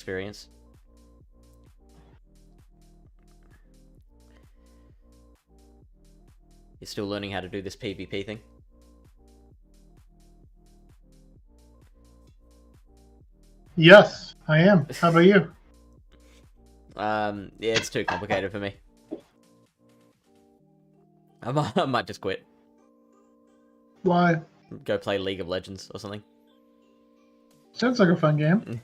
experience. You're still learning how to do this PvP thing? Yes, I am. How about you? Yeah, it's too complicated for me. I might just quit. Why? Go play League of Legends or something. Sounds like a fun game.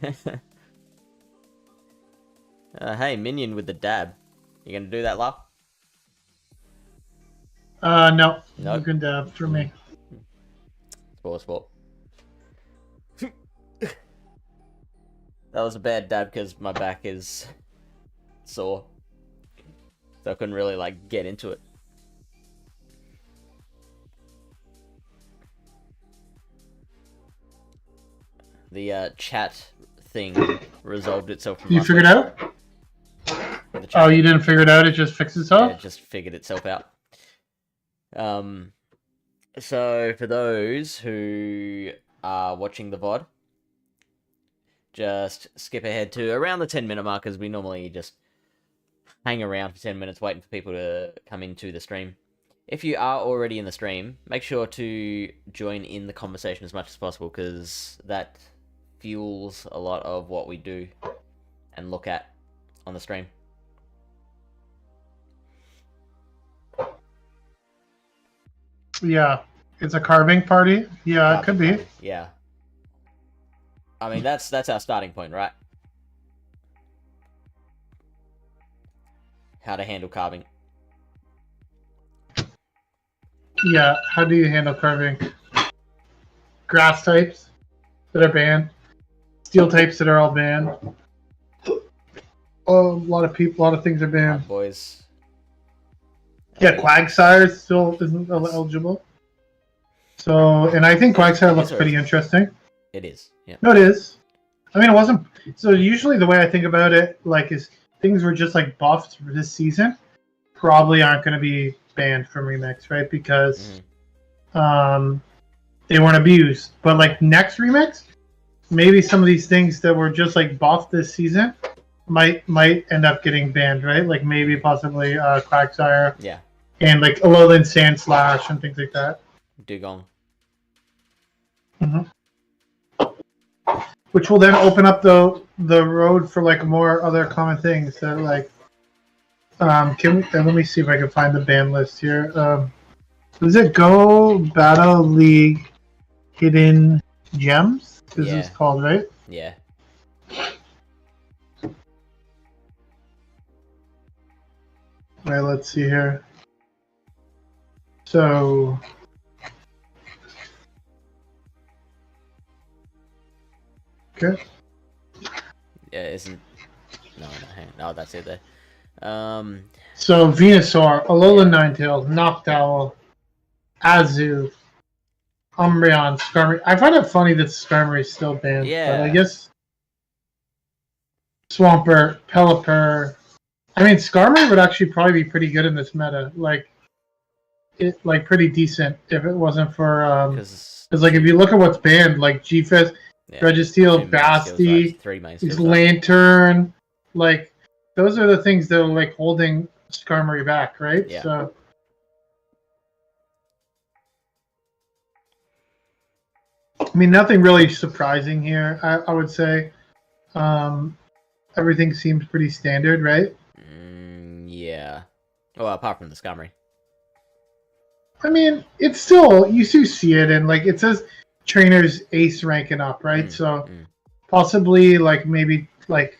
Hey, minion with the dab. You gonna do that, love? No. Nope. You can dab for me. Sport. That was a bad dab because my back is sore. So I couldn't really, like, get into it. The chat thing resolved itself from You figured it out? Oh, you didn't figure it out? It just fixed itself? Yeah, it just figured itself out. So for those who are watching the VOD, just skip ahead to around the 10-minute mark, because we normally just hang around for 10 minutes waiting for people to come into the stream. If you are already in the stream, make sure to join in the conversation as much as possible, because that fuels a lot of what we do and look at on the stream. Yeah. It's a carving party? Yeah, it could be. Yeah. I mean, that's our starting point, right? How to handle carving. Yeah, how do you handle carving? Grass types that are banned. Steel types that are all banned. Oh, a lot of things are banned. Right, boys. Yeah, Quagsire still isn't eligible. So, and I think Quagsire looks pretty interesting. It is, yeah. No, it is. I mean, it wasn't. So usually the way I think about it, like, is things were just like buffed for this season, probably aren't going to be banned from Remix, right? Because they weren't abused. But like next Remix, maybe some of these things that were just like buffed this season might end up getting banned, right? Like maybe possibly Quagsire. Yeah. And like Alolan Sandslash and things like that. Dugong. Which will then open up the road for like more other common things that like let me see if I can find the ban list here. Does it go Battle League Hidden Gems? This is called, right? Yeah. Right, let's see here. So okay. Yeah, isn't hang on. No, that's it there. So Venusaur, Alolan Ninetales, Noctowl, Azu, Umbreon, Skarmory. I find it funny that Skarmory is still banned. Yeah. But I guess Swampert, Pelipper. I mean, Skarmory would actually probably be pretty good in this meta. Like, pretty decent if it wasn't for because like if you look at what's banned, like G-Fist, Registeel, Basti, Lantern, like those are the things that are like holding Skarmory back, right? Yeah. So I mean, nothing really surprising here. I would say everything seems pretty standard, right? Yeah. Well, apart from the Skarmory. I mean, it's still, you do see it, and like it says trainers ace ranking up, right? So possibly like maybe like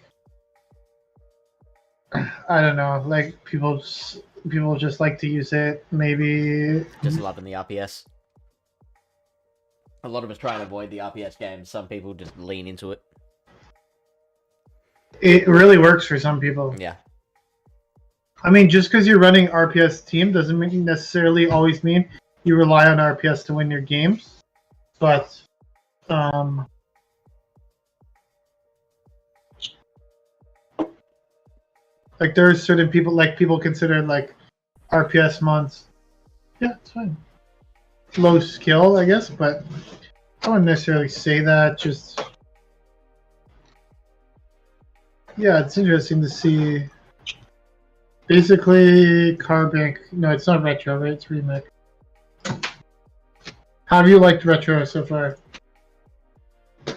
I don't know, like people just like to use it. Maybe just loving the RPS. A lot of us try and avoid the RPS games. Some people just lean into it. It really works for some people. Yeah. I mean, just because you're running RPS team doesn't necessarily always mean you rely on RPS to win your games. But like there are certain people, like people consider like RPS months. Yeah, it's fine. Low skill, I guess, but I wouldn't necessarily say that. Just Yeah, it's interesting to see. Basically, Carbank. No, it's not retro, right? It's remake. How have you liked retro so far? I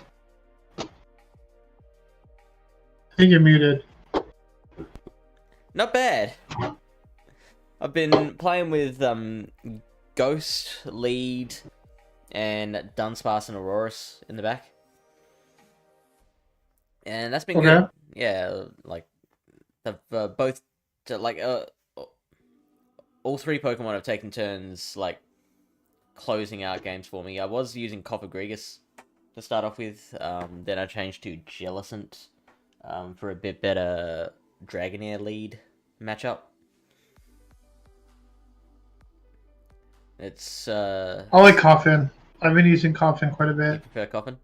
think you're muted. Not bad. I've been playing with Ghost, Lead, and Dunsparce and Aurorus in the back. And that's been good. Yeah, like both all three Pokemon have taken turns like closing out games for me. I was using Cofagrigus to start off with. Then I changed to Jellicent for a bit better Dragonair lead matchup. It's I like Coffin. I've been using Coffin quite a bit. You prefer Coffin?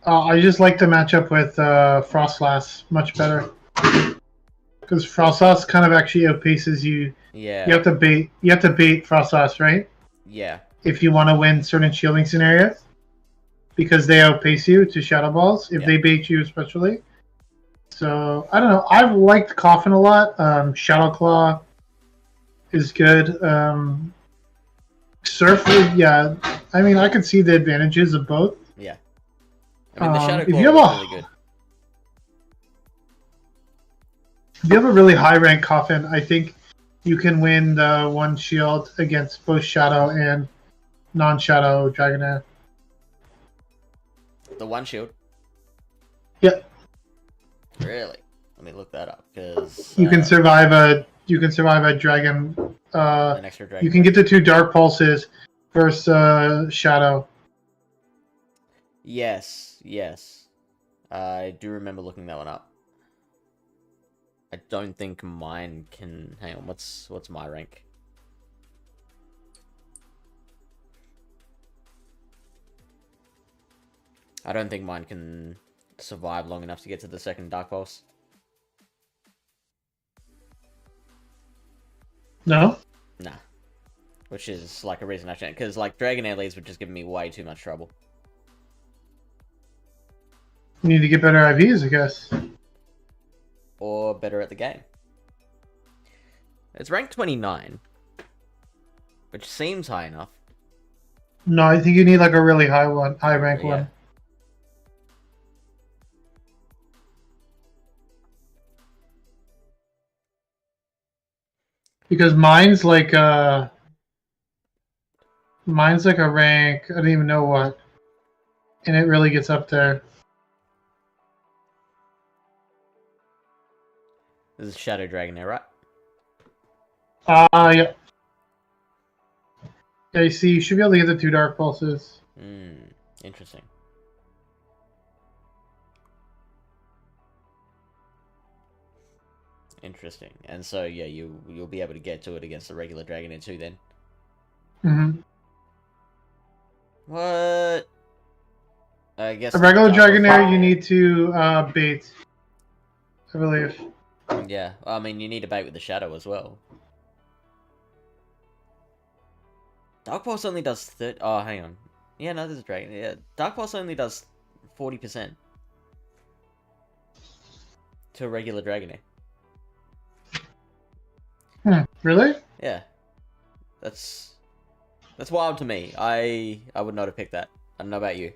I just like the matchup with Frostlass much better. Because Frostlass kind of actually outpaces you. Yeah. You have to bait Frostlass, right? Yeah. If you want to win certain shielding scenarios. Because they outpace you to Shadow Balls. If they bait you especially. So, I don't know. I've liked Coffin a lot. Shadow Claw is good. Surf, yeah. I mean, I can see the advantages of both. Yeah. I mean, the Shadow Claw is really good. If you have a really high rank Coffin, I think you can win the one shield against both Shadow and non-Shadow Dragonair. The one shield? Yep. Really? Let me look that up because you can survive a dragon. An extra dragon. You can get the 2 Dark Pulses versus Shadow. Yes. I do remember looking that one up. I don't think mine can. Hang on, what's my rank? I don't think mine can survive long enough to get to the second Dark Pulse. No? Nah. Which is like a reason I changed, because like Dragonair leads were just giving me way too much trouble. You need to get better IVs, I guess. Or better at the game. It's ranked 29. Which seems high enough. No, I think you need like a really high rank one. Because mine's like a rank, I don't even know what. And it really gets up there. This is Shadow Dragonair, right? Yeah. Yeah, you see, you should be able to get the 2 Dark Pulses. Interesting. Interesting. And so, yeah, you'll be able to get to it against the regular Dragonair too, then. Mm-hmm. What? I guess a regular Dragonair, you need to bait, I believe. Yeah, I mean, you need to bait with the Shadow as well. Dark Pulse only does 30. Oh, hang on. Yeah, no, there's a Dragon. Yeah, Dark Pulse only does 40% to a regular Dragonair. Really? Yeah, that's wild to me. I would not have picked that. I don't know about you.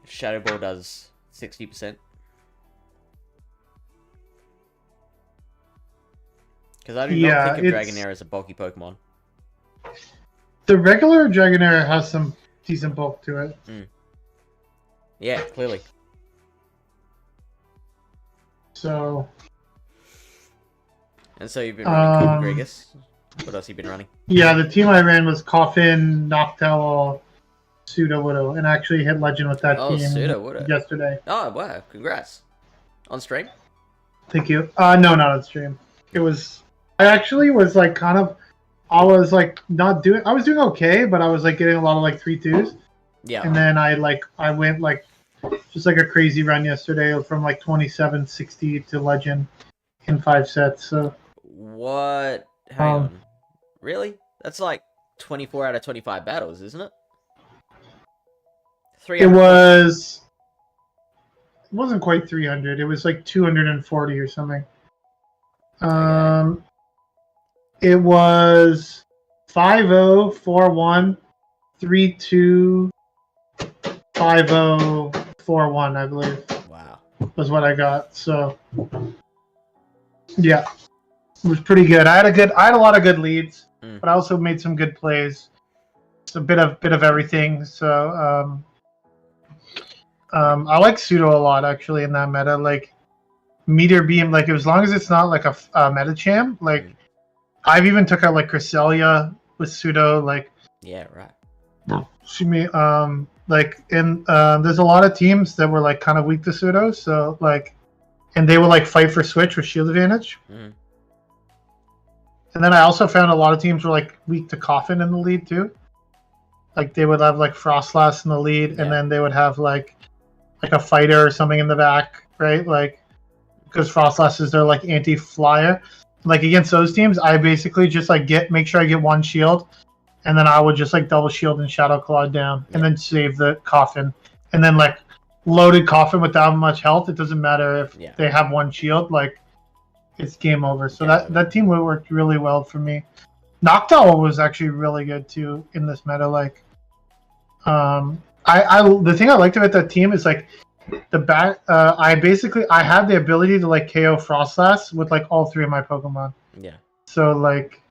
Shadow Ball does 60%. Because I do not think of Dragonair as a bulky Pokemon. The regular Dragonair has some decent bulk to it. Yeah, clearly. So. And so you've been running Cofagrigus. What else have you been running? Yeah, the team I ran was Coffin, Noctowl, Sudowoodo, and I actually hit Legend with that team yesterday. Oh, wow. Congrats. On stream? Thank you. No, not on stream. It was... I actually was like kind of... I was like not doing... I was doing okay, but I was like getting a lot of like 3-2s. Yeah. And then I went like... Just like a crazy run yesterday from like 27-60 to Legend in 5 sets, so... What? Hang on. Really? That's like 24 out of 25 battles, isn't it? 300. It wasn't quite 300. It was like 240 or something. Okay. It was 50, 41, 32, 50, 41, I believe. Wow. Was what I got. So yeah, it was pretty good. I had a lot of good leads, but I also made some good plays. It's a bit of everything. So I like pseudo a lot actually in that meta. Like meteor beam, like as long as it's not like a meta champ, like I've even took out like Cresselia with pseudo. Like yeah, right. Excuse me. Like in there's a lot of teams that were like kind of weak to pseudo. So like, and they would like fight for switch with shield advantage. And then I also found a lot of teams were like weak to coffin in the lead too. Like they would have like Frostlass in the lead, and then they would have like a fighter or something in the back, right? Like because Frostlass is their like anti-flyer. Like against those teams, I basically just like make sure I get one shield, and then I would just like double shield and Shadow Claw down, and then save the coffin, and then like loaded coffin without much health. It doesn't matter if they have one shield, like it's game over. So that team worked really well for me. Noctowl was actually really good too in this meta. Like, the thing I liked about that team is like the back. I had the ability to like KO Frostlass with like all three of my Pokemon. Yeah. So like,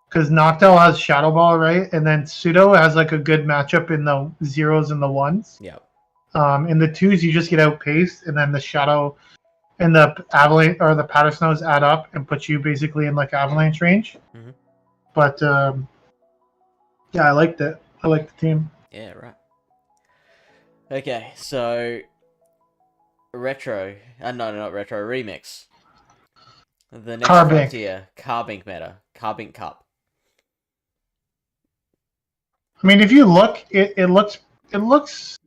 because Noctowl has Shadow Ball, right, and then Pseudo has like a good matchup in the 0s and the 1s. Yeah. In the 2s, you just get outpaced, and then the Shadow and the Avalanche or the Powder Snows add up and put you basically in like Avalanche range. But yeah, I liked it. I liked the team. Yeah, right. Okay, so retro. No, not retro. Remix. The next frontier, Carbink meta, Carbink Cup. I mean, if you look, it looks.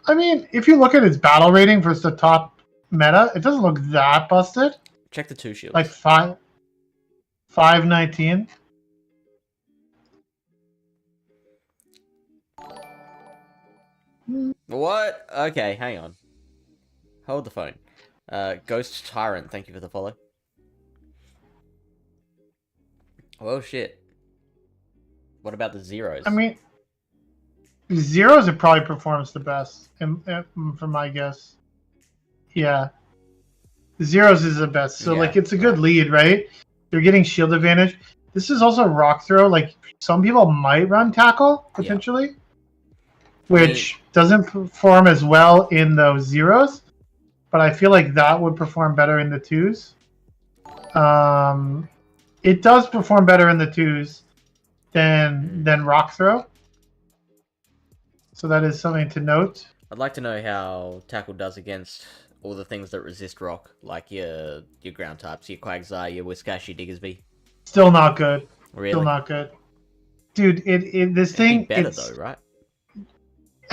I mean, if you look at its battle rating versus the top meta, it doesn't look that busted. Check the 2 shields. Like 519. What? Okay, hang on. Hold the phone. Ghost Tyrant, thank you for the follow. Well, shit. What about the 0s? I mean, 0s it probably performs the best, for my guess. Yeah. 0s is the best. So, like, it's a good lead, right? You're getting shield advantage. This is also Rock Throw. Like, some people might run Tackle, potentially. Which doesn't perform as well in those 0s. But I feel like that would perform better in the 2s. It does perform better in the 2s than Rock Throw. So that is something to note. I'd like to know how Tackle does against all the things that resist rock, like your ground types, your Quagsire, your Whiscash, your Diggersby. Still not good. Really? Still not good. Dude, this thing... It'd be better though, right?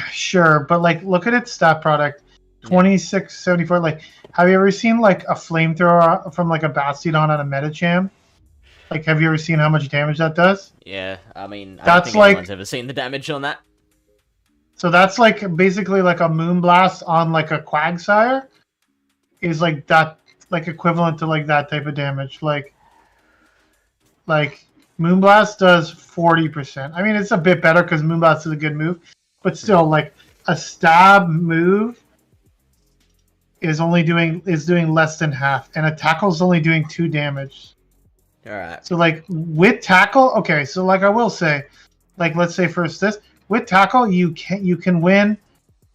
Sure, but like, look at its stat product. 2674. Like, have you ever seen like a flamethrower from like a Bastiodon on a Metacham? Like, have you ever seen how much damage that does? Yeah, I mean, I that's don't think anyone's ever seen the damage on that. So that's like basically like a Moonblast on like a Quagsire is like that, like equivalent to like that type of damage. Like Moonblast does 40%. I mean, it's a bit better because Moonblast is a good move, but still, like a stab move is doing less than half, and a tackle's only doing 2 damage. All right. So like with tackle, okay. So like I will say, like let's say first this with tackle, you can win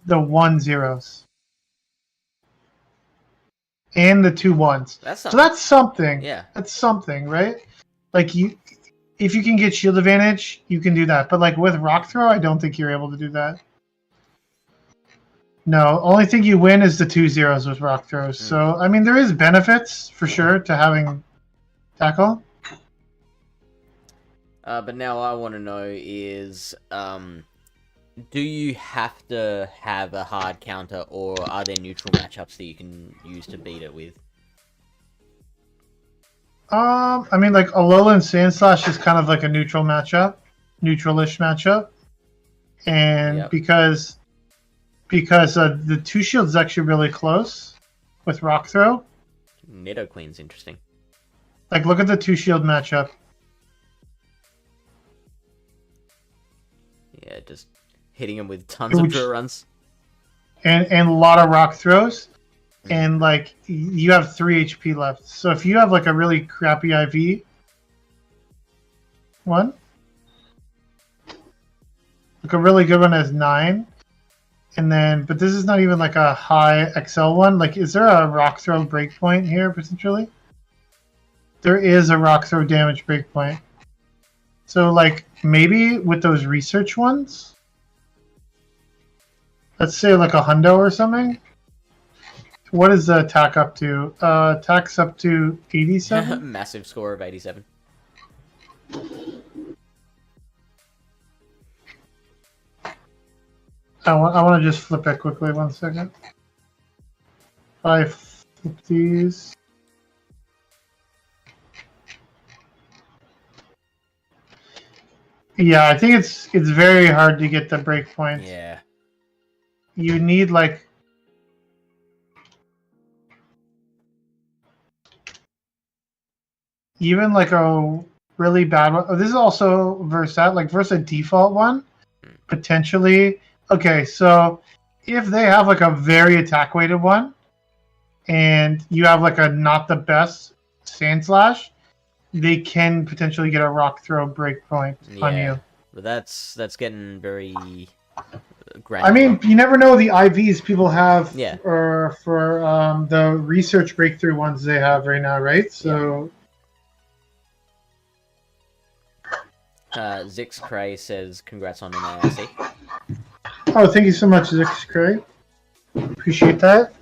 the 1-0s and the 2-1s. So that's something. Yeah. That's something, right? Like if you can get shield advantage, you can do that. But like with Rock Throw, I don't think you're able to do that. No, only thing you win is the 2-0s with Rock Throws. So I mean, there is benefits for sure to having tackle. But now I want to know is, do you have to have a hard counter, or are there neutral matchups that you can use to beat it with? I mean, like Alolan Sandslash is kind of like a neutral matchup, neutralish matchup, and because because the 2 shield is actually really close with Rock Throw. Nidoqueen's interesting. Like, look at the 2 shield matchup. Yeah, just hitting him with tons of drill runs. And a lot of Rock Throws. And, like, you have 3 HP left. So if you have, like, a really crappy IV one, like a really good one has 9. And then, but this is not even, like, a high XL one. Like, is there a Rock Throw breakpoint here, potentially? There is a Rock Throw damage breakpoint. So, like, maybe with those research ones, let's say, like, a hundo or something. What is the attack up to? Attack's up to 87? Massive score of 87. I want to just flip it quickly, 1 second. If I flip these. Yeah, I think it's very hard to get the breakpoint. Yeah. You need, like, even like a really bad one. Oh, this is also versus that, like versus a default one, potentially. Okay, so if they have like a very attack weighted one, and you have like a not the best Sand Slash, they can potentially get a Rock Throw breakpoint on you. But that's getting very granular. I mean, you never know the IVs people have for the research breakthrough ones they have right now, right? So. Zix Cray says, congrats on an AIC. Oh, thank you so much, Zix Cray. Appreciate that.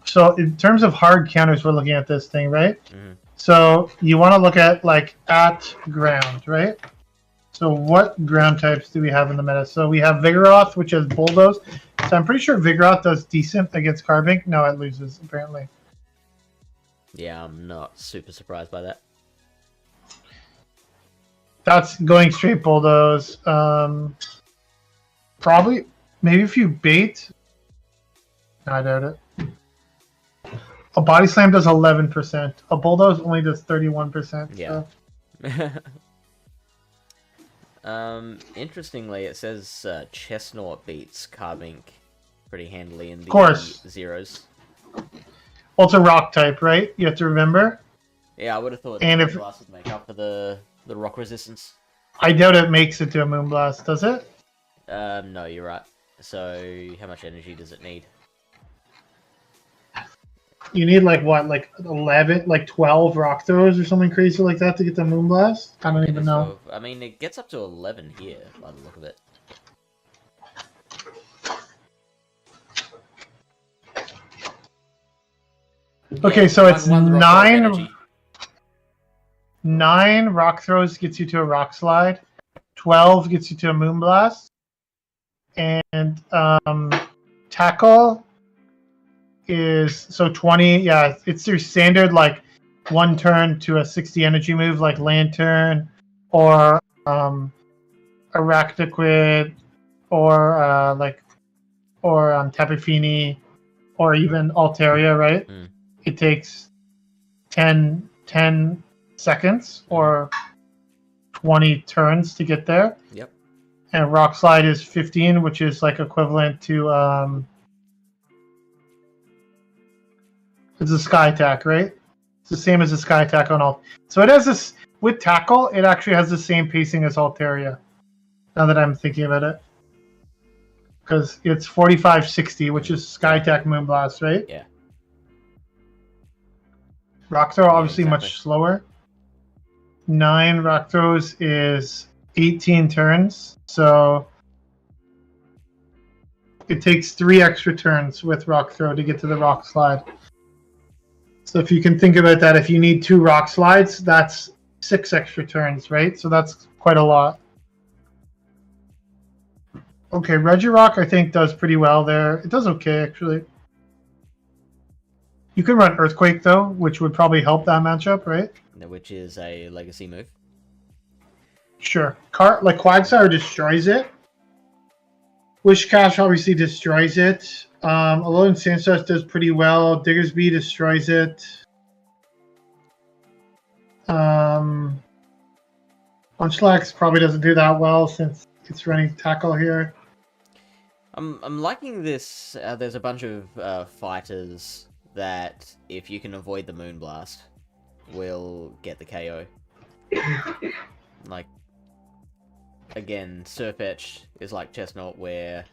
So, in terms of hard counters, we're looking at this thing, right? Mm-hmm. So, you want to look at, like, at ground, right? So, what ground types do we have in the meta? So, we have Vigoroth, which has Bulldoze. So, I'm pretty sure Vigoroth does decent against Carbink. No, it loses, apparently. Yeah, I'm not super surprised by that. That's going straight Bulldoze. Probably, maybe if you bait. No, I doubt it. A Body Slam does 11%. A Bulldoze only does 31%. Yeah. So. Interestingly, it says Chestnut beats Carbink pretty handily in the zeros. Well, it's a rock type, right? You have to remember. Yeah, I would have thought and if Blast would make up for the rock resistance. I doubt it makes it to a Moonblast, does it? No, you're right. So, how much energy does it need? You need, like, what, like 11, like 12 Rock Throws or something crazy like that to get the Moonblast? I don't even know. I mean, it gets up to 11 here, by the look of it. Okay, so it's 9 Rock Throws gets you to a Rock Slide. 12 gets you to a Moonblast. And Tackle is, so 20, yeah, it's your standard, like, 1 turn to a 60 energy move, like Lantern, or Arachnoquid, or Tapu Fini, or even Altaria, right? It takes 10 seconds or 20 turns to get there. Yep. And Rock Slide is 15, which is like equivalent to it's a Sky Attack, right? It's the same as a Sky Attack on all. So it has this with Tackle. It actually has the same pacing as Altaria. Now that I'm thinking about it, because it's 45-60, which is Sky Attack Moonblast, right? Yeah. Rock Throw obviously much slower. 9 Rock Throws is 18 turns, so it takes 3 extra turns with Rock Throw to get to the Rock Slide. So if you can think about that, if you need 2 Rock Slides, that's 6 extra turns, right? So that's quite a lot. Okay, Regirock I think does pretty well there. It does okay, actually. You could run Earthquake, though, which would probably help that matchup, right? Which is a legacy move. Sure. Like Quagsire destroys it. Wish Cash obviously destroys it. Alone Sanchez does pretty well. Diggersby destroys it. Munchlax probably doesn't do that well since it's running tackle here. I'm liking this. There's a bunch of fighters that, if you can avoid the Moonblast, will get the KO. Like, again, Surfetch is like Chestnut, where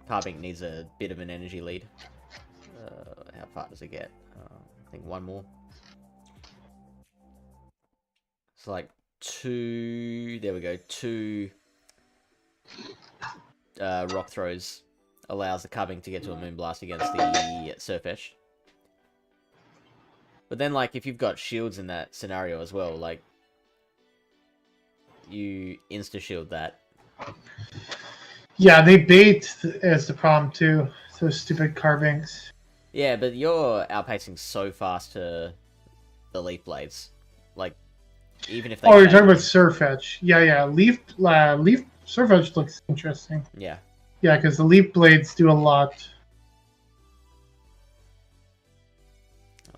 Carbink needs a bit of an energy lead. How far does it get? I think one more. It's like 2... There we go. 2 rock throws allows the Carbink to get to a Moonblast against the Surfetch. But then, like, if you've got shields in that scenario as well, like, you insta-shield that. Yeah, they bait as the problem, too. Those stupid Carbinks. Yeah, but you're outpacing so fast to the Leaf Blades. Like, even if they... Oh, you're talking about Surfetch. Yeah. Leaf Surfetch looks interesting. Yeah. Yeah, because the Leaf Blades do a lot.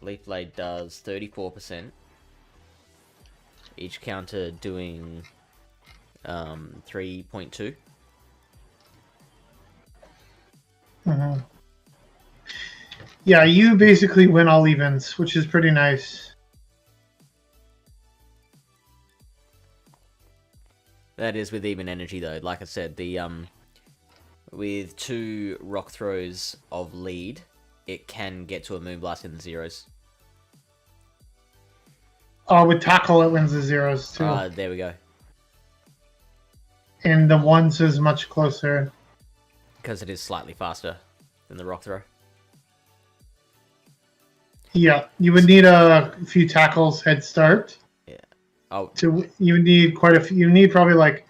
Leaf Blade does 34%. Each counter doing 3.2. Mm-hmm. Yeah, you basically win all evens, which is pretty nice. That is with even energy, though. Like I said, the with 2 rock throws of lead, it can get to a Moonblast in the zeros. Oh, with tackle, it wins the zeros, too. There we go. And the ones is much closer. Because it is slightly faster than the rock throw. Yeah, you would need a few tackles head start. Yeah. Oh. You would need quite a few. You need probably like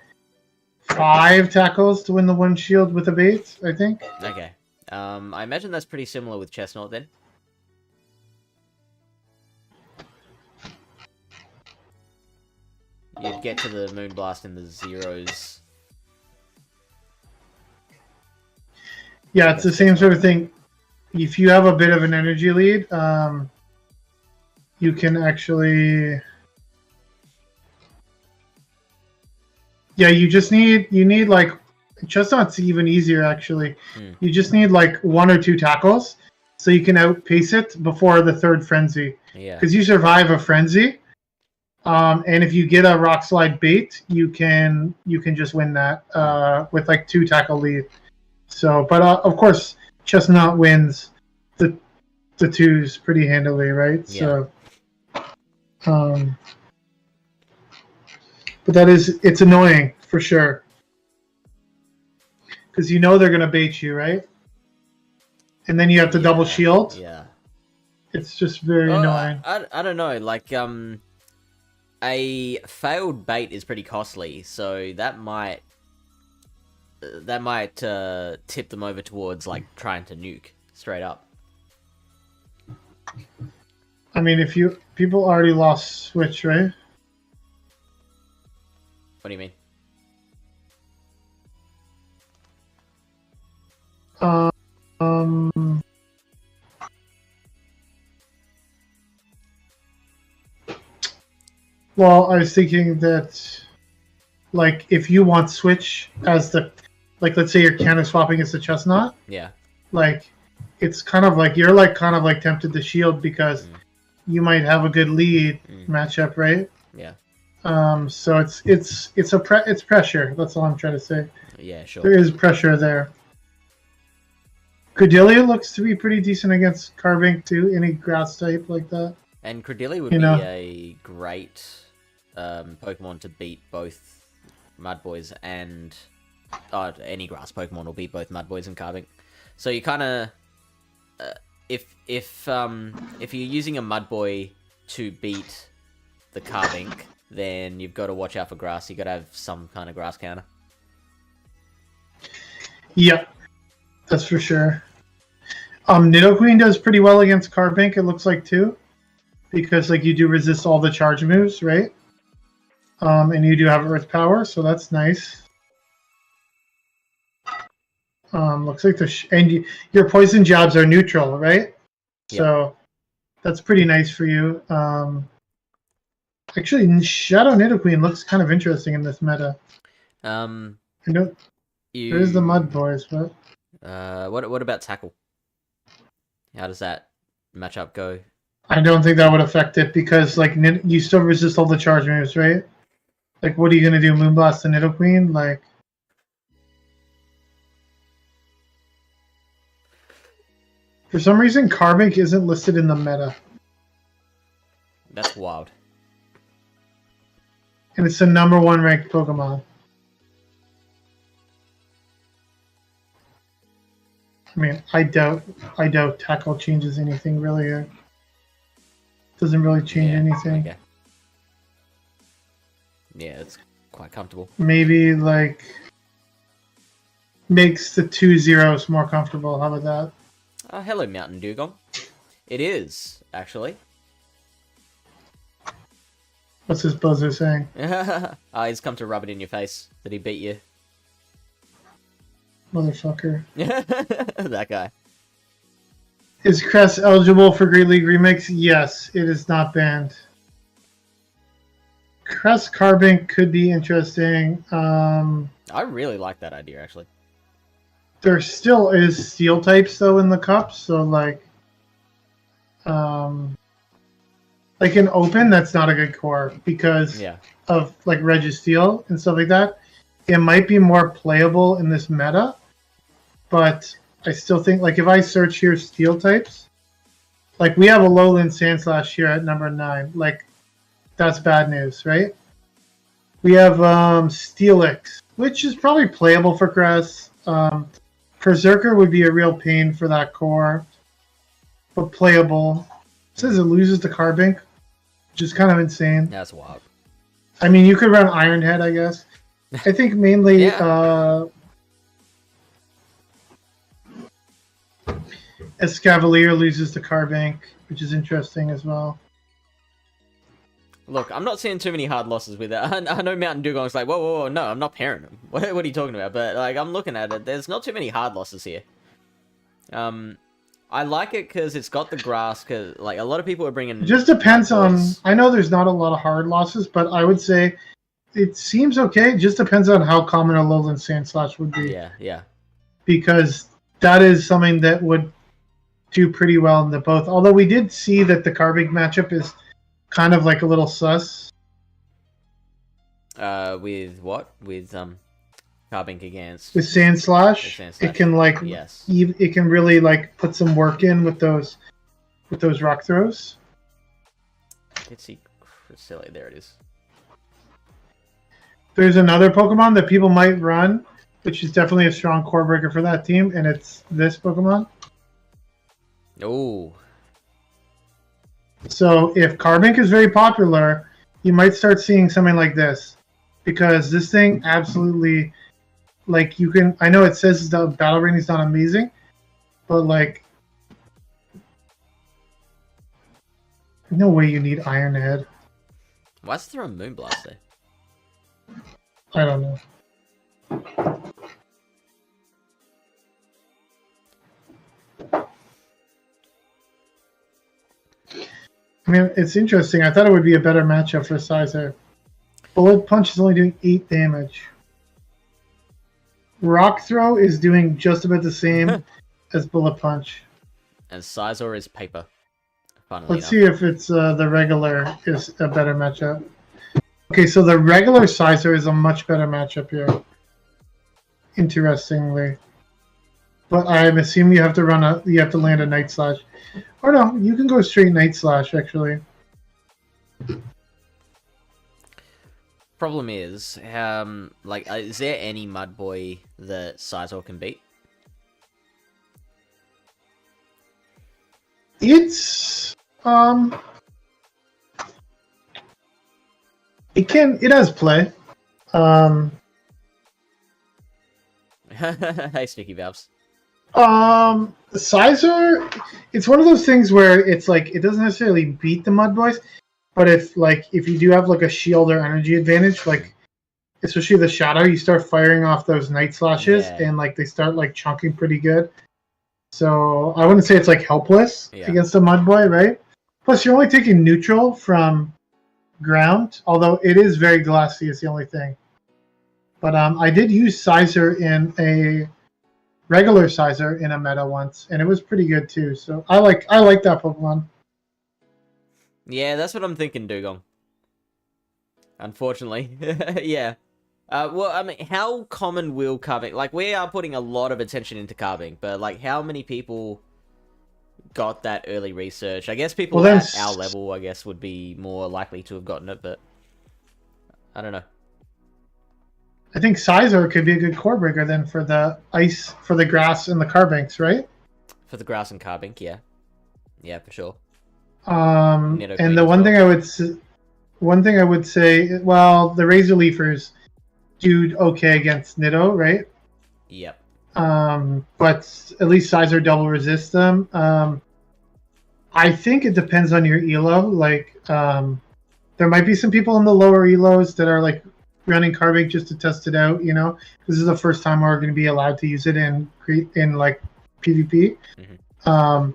5 tackles to win the one shield with a bait, I think. Okay. I imagine that's pretty similar with Chestnut then. You'd get to the Moonblast in the zeros. Yeah, it's the same sort of thing. If you have a bit of an energy lead, you can actually... Yeah, you need like... Chestnut's even easier, actually. You just need like 1 or 2 tackles, so you can outpace it before the 3rd frenzy. Yeah. Because you survive a frenzy, and if you get a rock slide bait, you can just win that with like 2 tackle lead. So, but of course, Chestnut wins the 2s pretty handily, right? Yeah. So, but it's annoying for sure. Because you know they're going to bait you, right? And then you have to double shield. Yeah. It's just very annoying. I don't know. Like, a failed bait is pretty costly, so that might tip them over towards, like, trying to nuke straight up. I mean, people already lost Switch, right? What do you mean? Well, I was thinking that, like, if you want Switch as the, like, let's say you're cannon swapping as the Chestnut. Yeah. Like, it's kind of like you're like kind of like tempted to shield because you might have a good lead matchup, right? Yeah. So it's pressure. That's all I'm trying to say. Yeah, sure. There is pressure there. Cordelia looks to be pretty decent against Carbink too, any grass type like that. And Cordelia would be a great Pokemon to beat both Mudboys and any grass Pokemon will beat both Mudboys and Carbink. So you kind of if you're using a Mudboy to beat the Carbink, then you've got to watch out for grass. You got to have some kind of grass counter. Yep, that's for sure. Nidoqueen does pretty well against Carbink, it looks like, too. Because, like, you do resist all the charge moves, right? And you do have Earth Power, so that's nice. Looks like your poison jobs are neutral, right? Yep. So that's pretty nice for you. Actually, Shadow Nidoqueen looks kind of interesting in this meta. I know there's the Mud Boys, but what about Tackle? How does that matchup go? I don't think that would affect it because like you still resist all the charge moves, right? Like, what are you gonna do? Moonblast the Nidoqueen? Like, for some reason, Carbink isn't listed in the meta. That's wild. And it's the #1 ranked Pokemon. I mean, I doubt Tackle changes anything really here. Doesn't really change anything. Okay. Yeah, it's quite comfortable. Maybe like makes the 2-0s more comfortable. How about that? Oh, hello, Mountain Dugong. It is, actually. What's this buzzer saying? He's come to rub it in your face that he beat you. Motherfucker. That guy. Is Crest eligible for Great League Remix? Yes, it is not banned. Crest Carbink could be interesting. I really like that idea, actually. There still is Steel types, though, in the cup, so, like in Open, that's not a good core because of, like, Registeel and stuff like that. It might be more playable in this meta, but I still think, like, if I search here Steel types, like, we have a Lowland Sandslash here at #9. Like, that's bad news, right? We have Steelix, which is probably playable for Crest. Berserker would be a real pain for that core, but playable. It says it loses to Carbink, which is kind of insane. That's wild. I mean, you could run Ironhead, I guess. I think mainly Escavalier loses to Carbink, which is interesting as well. Look, I'm not seeing too many hard losses with that. I know Mountain Dugong's like, whoa, no, I'm not pairing him. What are you talking about? But, like, I'm looking at it. There's not too many hard losses here. I like it because it's got the grass, because, like, a lot of people are bringing... It just depends on... I know there's not a lot of hard losses, but I would say it seems okay. It just depends on how common a Lowland Sandslash would be. Yeah. Because that is something that would do pretty well in the both. Although we did see that the Carbink matchup is kind of like a little sus. With what? With Carbink against... With Sandslash. It can like... Yes. It can really like put some work in with those rock throws. Let's see. Silly. There it is. There's another Pokemon that people might run, which is definitely a strong core breaker for that team, and it's this Pokemon. Oh. So if Carbink is very popular, you might start seeing something like this. Because this thing absolutely, like, you can... I know it says the battle rating is not amazing, but, like... No way you need Ironhead. Why's there a Moonblast there? I don't know. I mean, it's interesting. I thought it would be a better matchup for Sizer. Bullet Punch is only doing 8 damage. Rock Throw is doing just about the same as Bullet Punch. And Sizor is paper. Let's see if it's the regular is a better matchup. Okay, so the regular Sizor is a much better matchup here. Interestingly. But I'm assuming you have to land a Night Slash. Or no, you can go straight Night Slash, actually. Problem is, is there any Mud Boy that Sizor can beat? It's it has play. Hey, Sticky Valves. Sizor, it's one of those things where it's like it doesn't necessarily beat the Mud Boys, but if you do have like a shield or energy advantage, like especially the shadow, you start firing off those night slashes, Yeah. and like they start like chunking pretty good. So I wouldn't say it's like helpless against a mud boy, right? Plus, you're only taking neutral from ground, although it is very glassy. Is the only thing. But I did use Sizer in a regular Sizer in a meta once, and it was pretty good too. So I like that Pokemon. Yeah, that's what I'm thinking, Dugong. Unfortunately, yeah. Well, I mean, how common will carving? Like, we are putting a lot of attention into carving, but like, how many people got that early research? I guess people at our level, I guess, would be more likely to have gotten it, but I don't know. I think Sizer could be a good core breaker then for the ice, for the grass and the Carbanks, right? For the grass and Carbink, yeah. Yeah, for sure. And the one thing I would say, well, the Razor Leafers do okay against Nido, right? Yep. But at least Sizer double resist them. I think it depends on your elo. Like, there might be some people in the lower elos that are like running Carbink just to test it out. You know, this is the first time we're going to be allowed to use it in like PvP. Mm-hmm.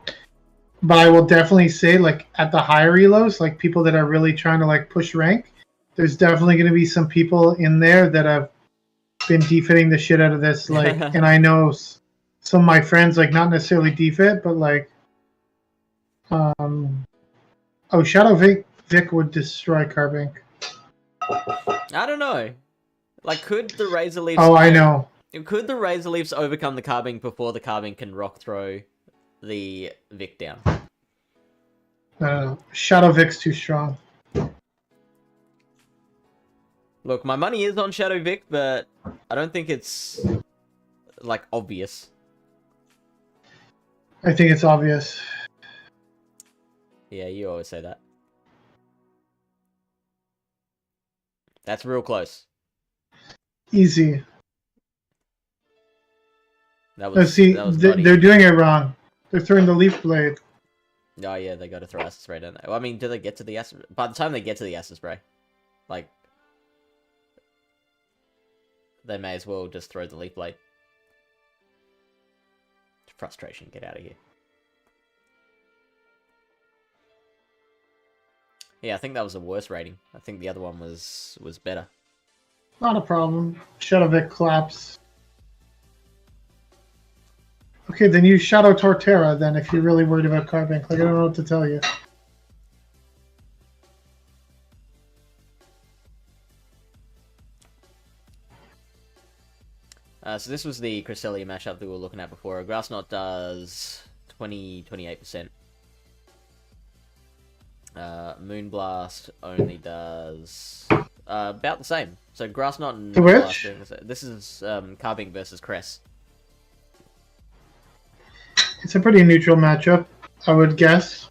But I will definitely say, like, at the higher elos, like people that are really trying to like push rank, there's definitely going to be some people in there that have been defitting the shit out of this. Like, and I know some of my friends, like, not necessarily defit, but like, Shadow Vic would destroy Carbink. I don't know. Like, could the Razor Leafs... Oh, I know. Could the Razor Leafs overcome the Carbink before the Carbink can rock throw the Vic down? Shadow Vic's too strong. Look, my money is on Shadow Vic, but I don't think it's, like, obvious. I think it's obvious. Yeah, you always say that. That's real close. Easy. That was, they're doing it wrong. They're throwing the Leaf Blade. Oh yeah, they got to throw Acid Spray, don't they? Well, I mean, do they get to the Acid... By the time they get to the Acid Spray, like, they may as well just throw the Leaf Blade. Frustration, get out of here. Yeah, I think that was the worst rating. I think the other one was better. Not a problem. Shadow Vic collapse. Okay, then use Shadow Torterra then if you're really worried about Carbink. Like, I don't know what to tell you. So this was the Cresselia mashup that we were looking at before. A Grassnot does 28%. Moonblast only does about the same. So Grassnot and Moonblast. This is Carbink versus Cress. It's a pretty neutral matchup, I would guess.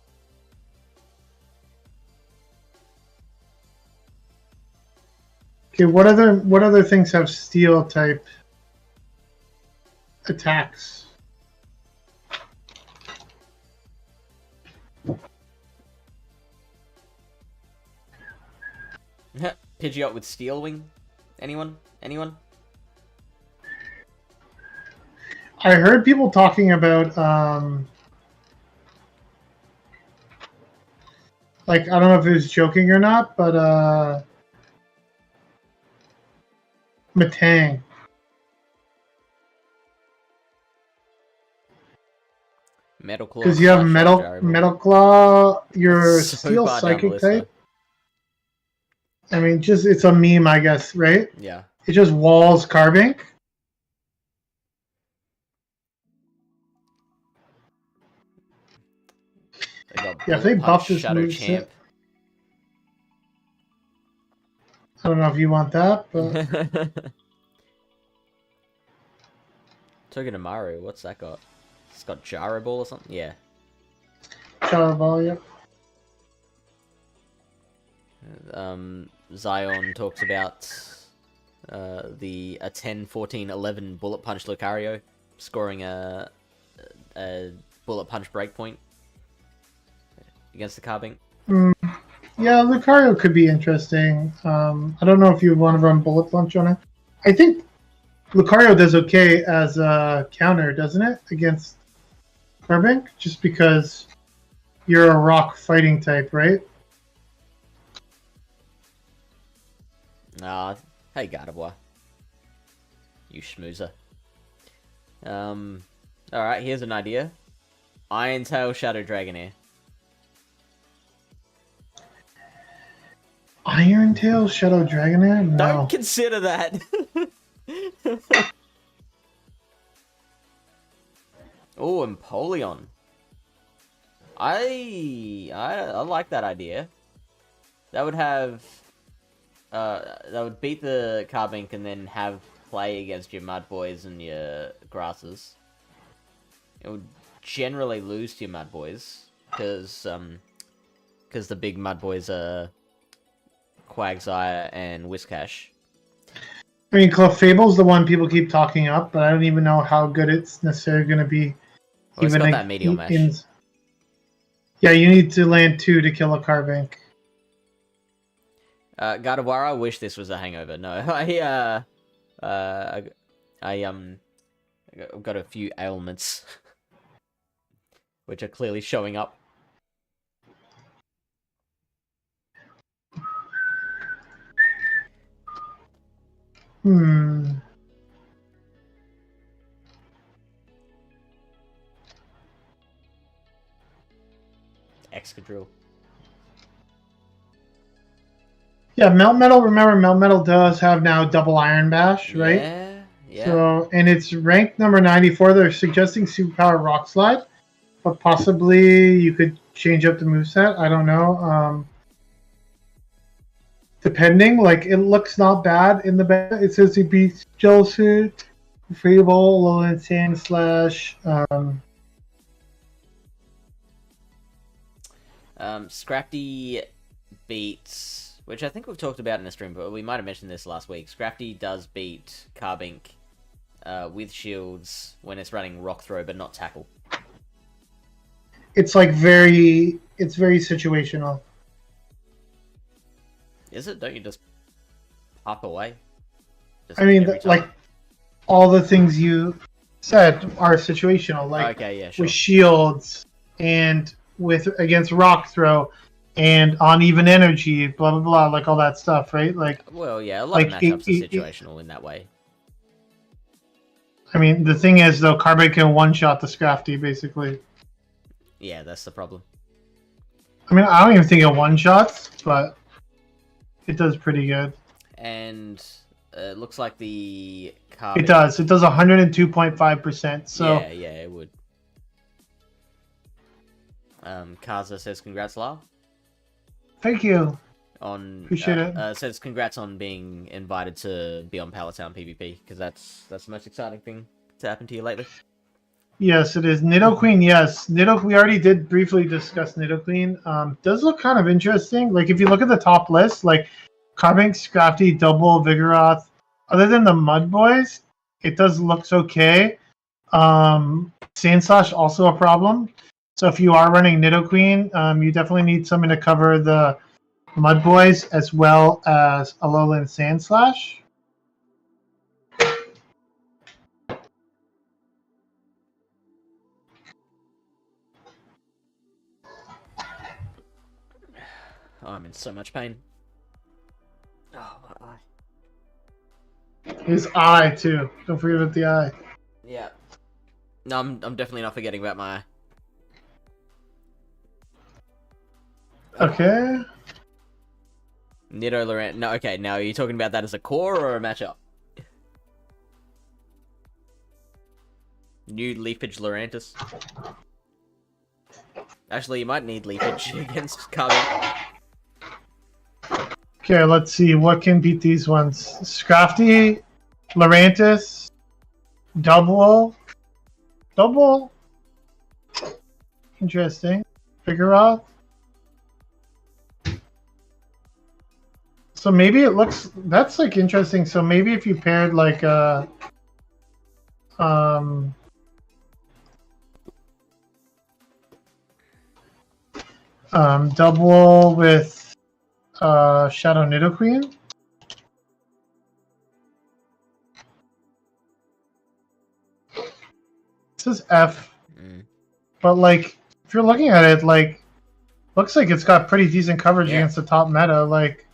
Okay, what other things have steel type attacks? Pidgeot with Steel Wing? Anyone? Anyone? I heard people talking about like, I don't know if it was joking or not, but Matang. Metal Claw. Because you have Metal Claw, your so Steel Psychic type. I mean, just, it's a meme, I guess, right? Yeah. It just walls Carbink. Yeah, if they buff this moveset, I don't know if you want that, but Togedemaru, what's that got? It's got Gyro Ball or something? Yeah. Gyro Ball, yep. Zion talks about a 10, 14, 11 Bullet Punch Lucario scoring a Bullet Punch breakpoint against the Carbink. Yeah, Lucario could be interesting. I don't know if you want to run Bullet Punch on it. I think Lucario does okay as a counter, doesn't it, against Carbink? Just because you're a rock fighting type, right? Hey Gardevoir. You schmoozer. Alright, here's an idea. Iron Tail Shadow Dragonair. Iron Tail Shadow Dragonair? No. Don't consider that. Oh, Empoleon. I like that idea. That would have that would beat the Carbink and then have play against your Mud Boys and your Grasses. It would generally lose to your Mud Boys because the big Mud Boys are Quagsire and Whiscash. I mean, Clefable's the one people keep talking up, but I don't even know how good it's necessarily going to be. Well, it's got that Meteor Mesh. Yeah, you need to land 2 to kill a Carbink. Gardevoir, I wish this was a hangover. No, I've got a few ailments, which are clearly showing up. Excadrill. Yeah, Melmetal, remember Melmetal does have now double Iron Bash, right? Yeah. So, and it's ranked number 94. They're suggesting Superpower Rock Slide, but possibly you could change up the moveset. I don't know. Depending, like, it looks not bad in the beta. It says he beats Jellsuit, Fable, Lowland Sand Slash. Scrafty beats, which I think we've talked about in the stream, but we might have mentioned this last week. Scrafty does beat Carbink with shields when it's running Rock Throw, but not Tackle. It's like very situational. Is it? Don't you just pop away? I mean, like, all the things you said are situational. Like, okay, yeah, sure. With shields and against Rock Throw and on even energy, blah blah blah, like all that stuff, right? Like, well, yeah, a lot of matchups are situational in that way. I mean, the thing is though, Carbink can one-shot the Scrafty basically. Yeah, that's the problem. I mean, I don't even think it one-shots, but it does pretty good. And it looks like the Carbink... It does 102.5%. So yeah, it would. Kaza says congrats, Lyle. Thank you. Appreciate it. Says congrats on being invited to be on Pallet Town PvP, because that's the most exciting thing to happen to you lately. Yes, it is. Nidoqueen, yes. We already did briefly discuss Nidoqueen. Does look kind of interesting. Like, if you look at the top list, like Carbink, Scrafty, Double, Vigoroth, other than the Mud Boys, it does looks okay. Sandslash also a problem. So if you are running Nidoqueen, you definitely need something to cover the Mud Boys as well as Alolan Sandslash. Oh, I'm in so much pain. Oh, my eye. His eye too. Don't forget about the eye. Yeah. No, I'm definitely not forgetting about my eye. Okay. Nido Laurent. No, okay. Now, are you talking about that as a core or a matchup? New Leafage Lurantis. Actually, you might need Leafage against Carbink. Okay, let's see. What can beat these ones? Scrafty, Lurantis, Double. Interesting. Vigoroth. So maybe it looks... That's, like, interesting. So maybe if you paired, like, Double with Shadow Nidoqueen. This is F, but like if you're looking at it, like looks like it's got pretty decent coverage against the top meta. Like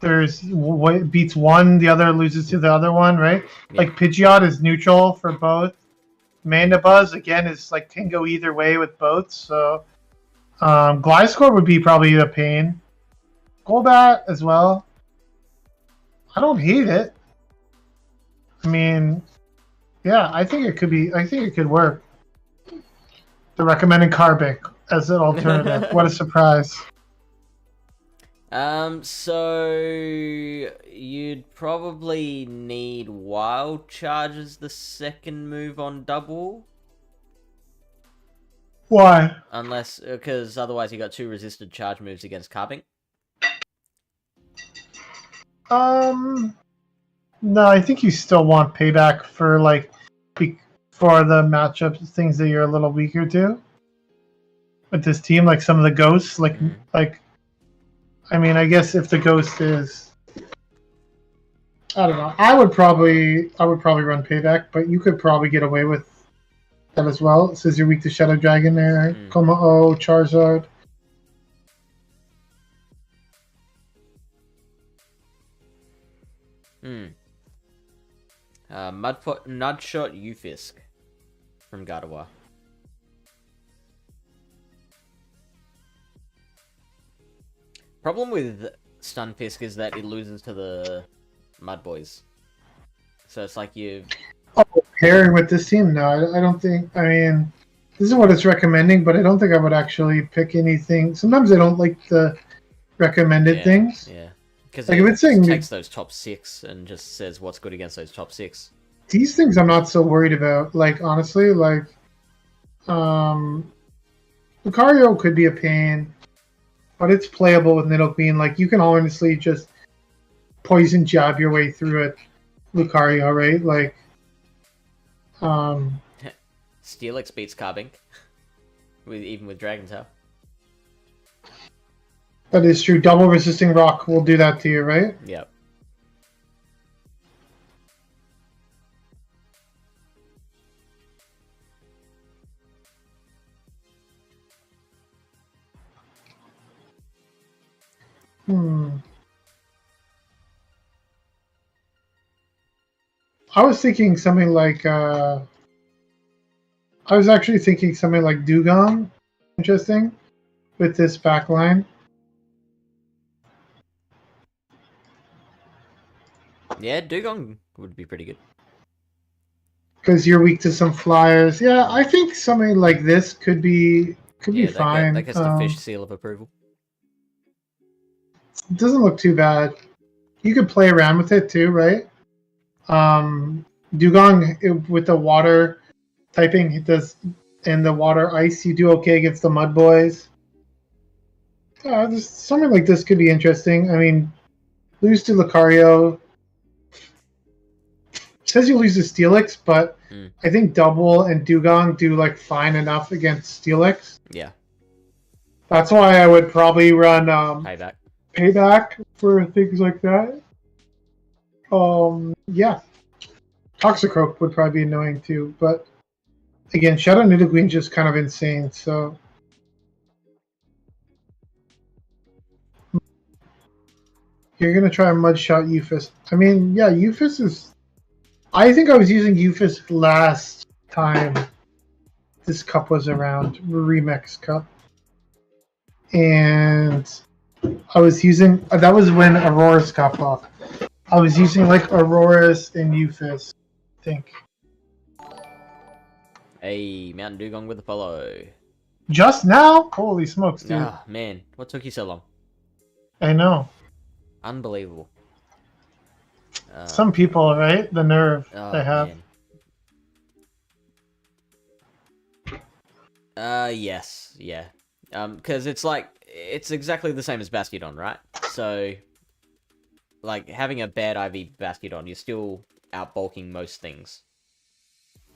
there's what beats one, the other loses to the other one, right? Yeah. Like Pidgeot is neutral for both. Mandibuzz again is like can go either way with both. So Gliscor would be probably a pain. Golbat as well. I don't hate it. I mean, yeah, I think it could be. I think it could work. The recommended Carbink as an alternative. What a surprise. So you'd probably need Wild Charge as the second move on double. Why? Unless, because otherwise you got 2 resisted charge moves against Carbink. No, I think you still want payback for like for the matchups, things that you're a little weaker to with this team, like some of the ghosts, like I mean, I guess if the ghost is, I don't know, I would probably run payback, but you could probably get away with that as well. It says you're weak to Shadow Dragon there, Kommo-o, Charizard. Nudshot Ufisk from Gardevoir. Problem with Stunfisk is that it loses to the Mud Boys. So it's like you... Oh, pairing with this team? No, I don't think... I mean, this is what it's recommending, but I don't think I would actually pick anything. Sometimes I don't like the recommended things. Yeah. Because like, it takes those top 6 and just says what's good against those top 6. These things I'm not so worried about. Like, honestly, like... Lucario could be a pain, but it's playable with Nidoqueen. Like, you can honestly just poison jab your way through it, Lucario, right? Like, Steelix beats Carbink, even with Dragon Tail. That is true. Double resisting rock will do that to you, right? Yep. I was thinking something like I was actually thinking something like Dugong, interesting, with this back line. Yeah, Dugong would be pretty good. Because you're weak to some flyers. Yeah, I think something like this could be fine. That gets the fish seal of approval. It doesn't look too bad. You could play around with it too, right? Dugong with the water typing, it does, and the water ice, you do okay against the Mud Boys. Just something like this could be interesting. I mean, lose to Lucario. It says you lose to Steelix, but I think Double and Dugong do like fine enough against Steelix. Yeah. That's why I would probably run Payback for things like that. Yeah. Toxicroak would probably be annoying too, but again, Shadow Nidoqueen is just kind of insane, so you're gonna try Mudshot Euphis. I mean, yeah, Euphis is... I think I was using Euphis last time this cup was around, Remix Cup. And I was using... that was when Aurora's got off. I was using like Aurora's and Euphis, I think. Hey, Mountain Dugong with a follow. Just now? Holy smokes, dude. Ah, man. What took you so long? I know. Unbelievable. Some people, right? The nerve they have. Man. Yes. Yeah. Because it's like... It's exactly the same as Bastiodon, right? So... Like, having a bad IV Bastiodon, you're still outbulking most things.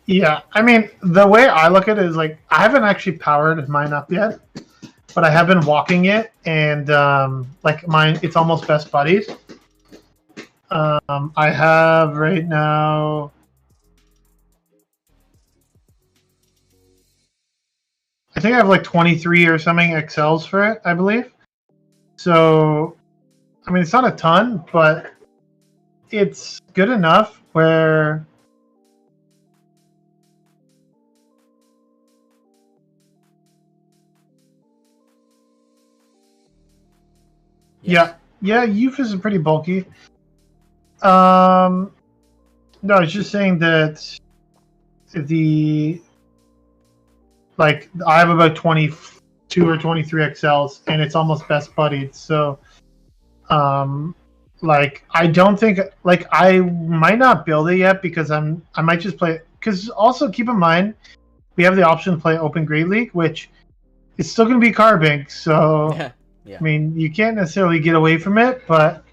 Yeah, I mean, the way I look at it is, like, I haven't actually powered mine up yet. but I have been walking it, and like mine, it's almost best buddies. I have right now. I think I have like 23 or something XLs for it, I believe. So, I mean, it's not a ton, but it's good enough where. Yes. Yeah, Euphis is pretty bulky. No, I was just saying that I have about 22 or 23 XLs, and it's almost best buddied. So, I don't think I might not build it yet because I might just play it. Because also keep in mind, we have the option to play Open Great League, which is still going to be carbink. So, yeah. I mean, you can't necessarily get away from it, but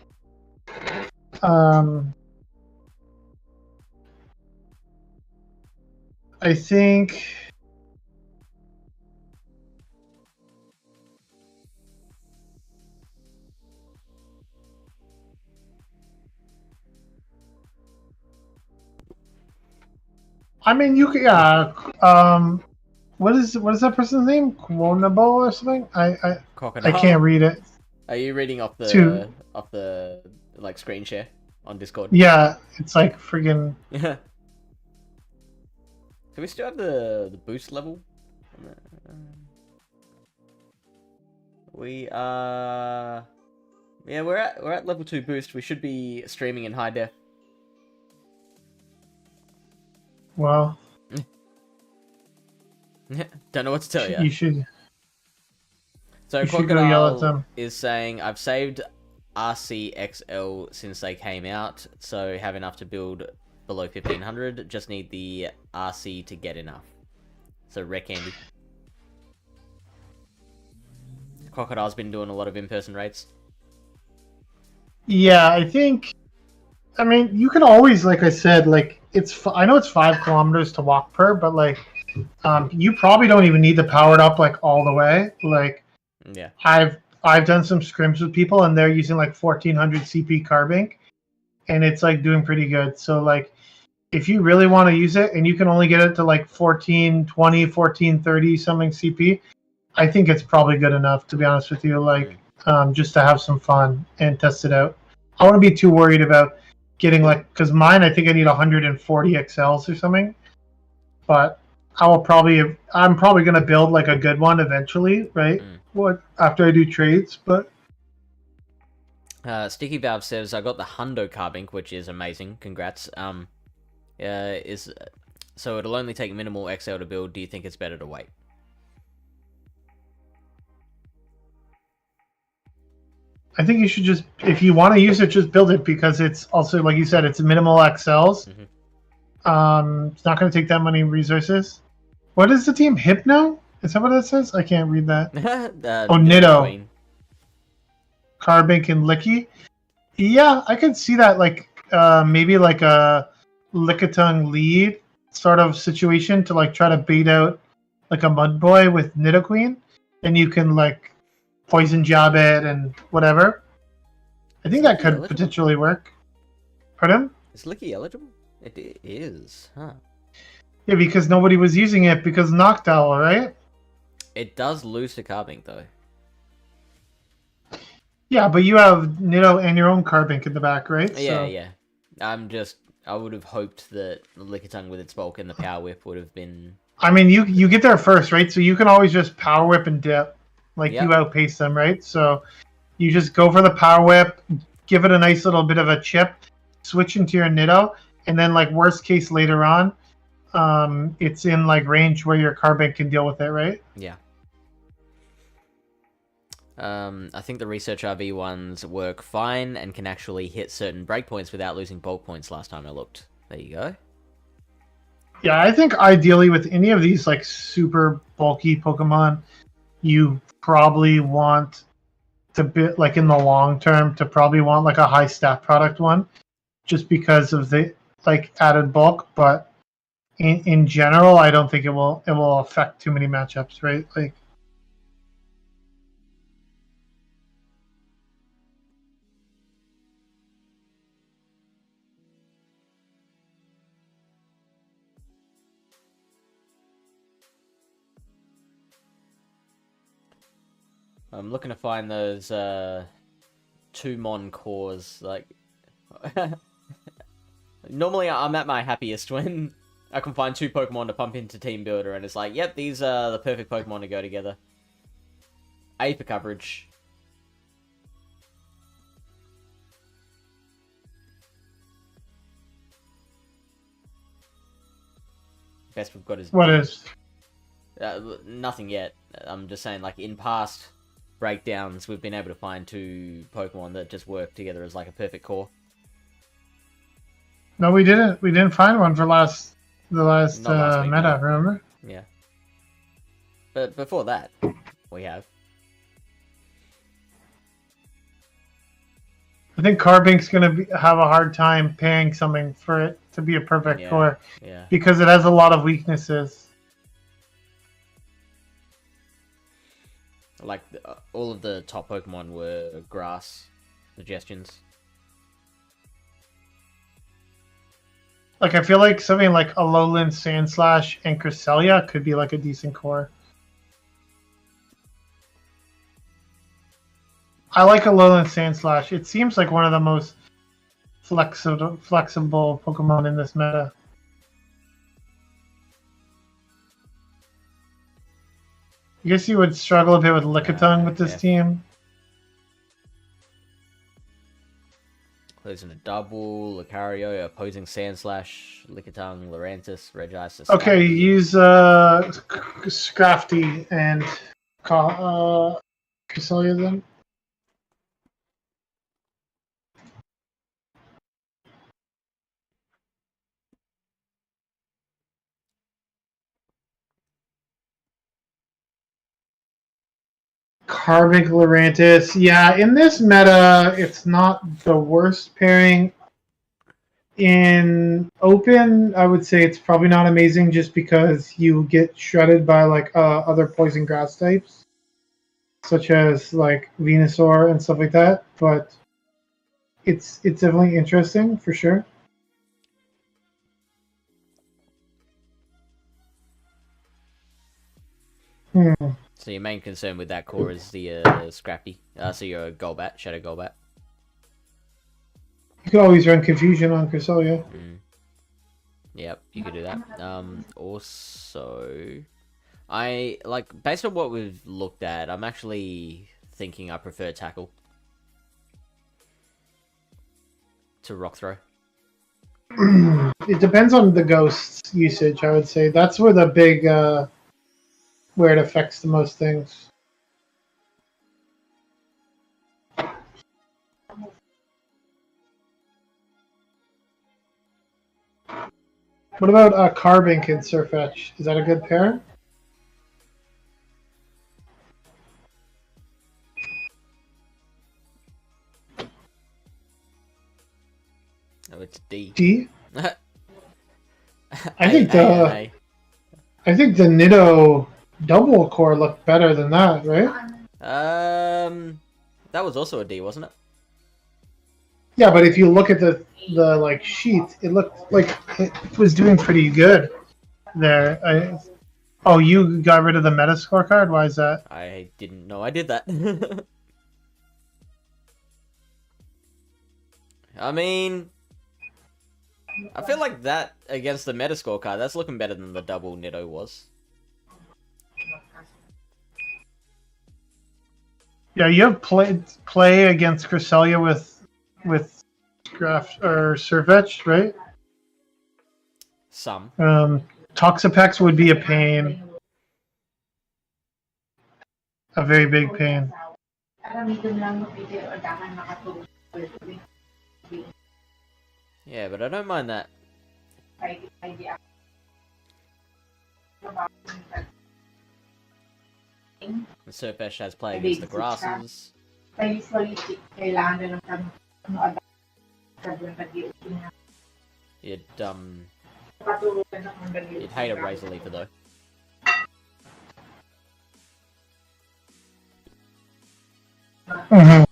I think. I mean, you could, what is that person's name? Quonable or something? I can't read it. Are you reading off the like screen share on Discord? Yeah, it's like friggin'. Yeah. Do we still have the boost level? We are. Yeah, we're at level 2 boost. We should be streaming in high def. Well, don't know what to tell you. You should. So Crocodile is saying, I've saved RCXL since they came out, so have enough to build below 1500. Just need the RC to get enough. So Rec Andy. Crocodile's been doing a lot of in-person raids. Yeah, I think. I mean, you can always, like I said, I know it's 5 kilometers to walk per, but you probably don't even need to power it up all the way. Yeah, I've done some scrims with people, and they're using 1400 CP carbink, and it's doing pretty good. So if you really want to use it, and you can only get it to 1420, 1430 something CP, I think it's probably good enough, to be honest with you. Just to have some fun and test it out. I wouldn't be too worried about getting because mine, I think I need 140 XLs or something, but I'm probably going to build a good one eventually, right? After I do trades, but Sticky Valve says, I got the Hundo carbink, which is amazing. Congrats. So it'll only take minimal XL to build. Do you think it's better to wait? I think you should just, if you want to use it, just build it, because it's also, like you said, it's minimal XLs. It's not going to take that many resources. What is the team? Hypno? Is that what it says? I can't read that. Nitto. Carbink and Licky. Yeah, I could see that, maybe a Lickitung lead sort of situation to try to bait out a Mud Boy with Nidoqueen, and you can poison jab it and whatever. I think that could potentially work. Pardon? Is Licky eligible? It is, huh? Yeah, because nobody was using it because Noctowl, right? It does lose to Carbink, though. Yeah, but you have Nitto and your own Carbink in the back, right? Yeah, yeah. I would have hoped that Lickitung with its bulk and the Power Whip would have been... I mean, you get there first, right? So you can always just Power Whip and dip. You outpace them, right? So you just go for the Power Whip, give it a nice little bit of a chip, switch into your Nitto, and then worst case later on, it's in range where your Carbink can deal with it, right? Yeah. I think the Research RV ones work fine and can actually hit certain breakpoints without losing bulk points last time I looked. There you go. Yeah, I think ideally with any of these super bulky Pokemon, you probably want to be in the long term to probably want a high stat product one, just because of the added bulk. But in general, I don't think it will affect too many matchups, right? I'm looking to find those 2 Mon cores. Like, normally I'm at my happiest when I can find 2 Pokemon to pump into Team Builder, and it's like, yep, these are the perfect Pokemon to go together. A for coverage. Best we've got is... What is? Nothing yet. I'm just saying, like, in past breakdowns, we've been able to find 2 Pokemon that just work together as, like, a perfect core. No, we didn't. We didn't find one for the last week, meta, no. Remember? Yeah. But before that, we have. I think Carbink's going to have a hard time paying something for it to be a perfect core. Yeah. Because it has a lot of weaknesses. Like, all of the top Pokemon were grass suggestions. Like, I feel like something like Alolan Sandslash and Cresselia could be like a decent core. I like Alolan Sandslash. It seems like one of the most flexible Pokemon in this meta. I guess you would struggle a bit with Lickitung with this team. Losing a double, Lucario, opposing Sandslash, Lickitung, Lurantis, Regice. Okay, use Scrafty and Cresselia then. Carbink Lurantis. Yeah, in this meta, it's not the worst pairing. In open, I would say it's probably not amazing just because you get shredded by like other poison grass types, such as like Venusaur and stuff like that. But it's definitely interesting for sure. So your main concern with that core is the Scrappy. So your Golbat, Shadow Golbat. You can always run Confusion on Cresselia. Yep, you could do that. Also, I like based on what we've looked at, I'm actually thinking I prefer Tackle to Rock Throw. It depends on the Ghost's usage, I would say. That's where the big where it affects the most things. What about Carbink and Surfetch? Is that a good pair? Oh, it's D. D? I think the Nido double core looked better than that, right? That was also a D, wasn't it? Yeah, but if you look at the like sheet, it looked like it was doing pretty good there. Oh, you got rid of the meta scorecard? Why is that? I didn't know I did that. I mean, I feel like that against the meta scorecard, that's looking better than the double Nido was. Yeah, you have play against Cresselia with Graf or Surfetch, right? Some. Toxapex would be a pain. A very big pain. Yeah, but I don't mind that. The Surfetch has play against the grasses. You'd hate a Razor Leaper though. Mm-hmm.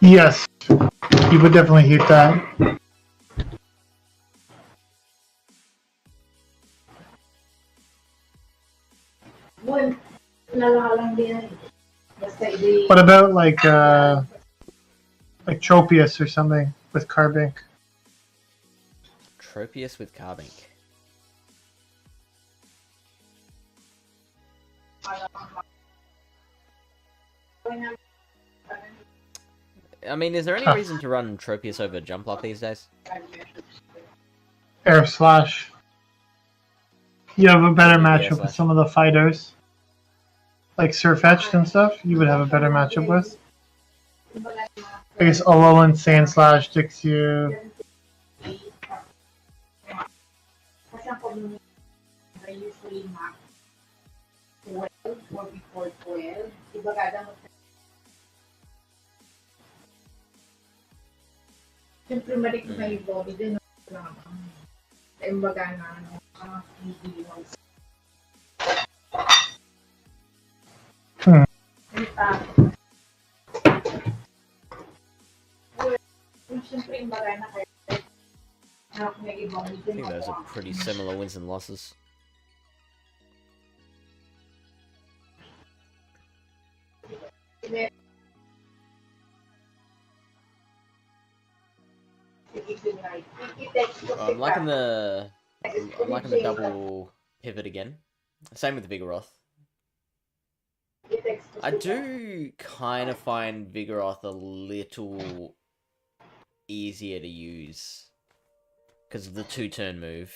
Yes, you would definitely hate that. What about like Tropius or something with Carbink? Tropius with Carbink. I mean, is there any reason to run Tropius over Jumpluff these days? Air Slash. You have a better matchup with some of the fighters. Like Surfetched and stuff, you would have a better matchup with. I guess Alolan Sand Slash dicks you. I think those are pretty similar wins and losses. I'm liking the double pivot again. Same with Vigoroth. I do kind of find Vigoroth a little easier to use because of the 2-turn move.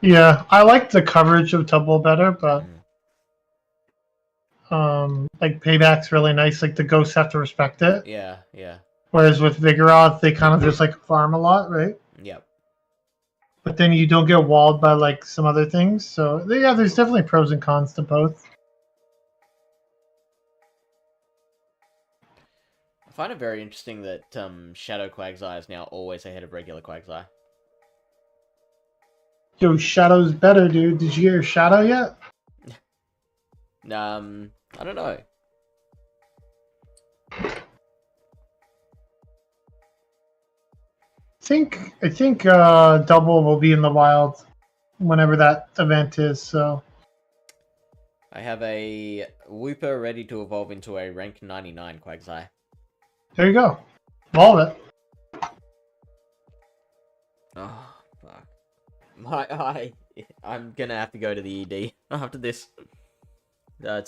Yeah, I like the coverage of Tubble better, but like Payback's really nice. Like the ghosts have to respect it. Yeah, yeah. Whereas with Vigoroth, they kind of just like farm a lot, right? Yep. But then you don't get walled by like some other things. So yeah, there's definitely pros and cons to both. I find it very interesting that Shadow Quagsire is now always ahead of regular Quagsire. Yo, Shadow's better, dude. Did you get your Shadow yet? I don't know. I think Double will be in the wild whenever that event is, so. I have a Wooper ready to evolve into a rank 99 Quagsire. There you go. Evolve it. Oh, fuck. I'm gonna have to go to the ED after this. No,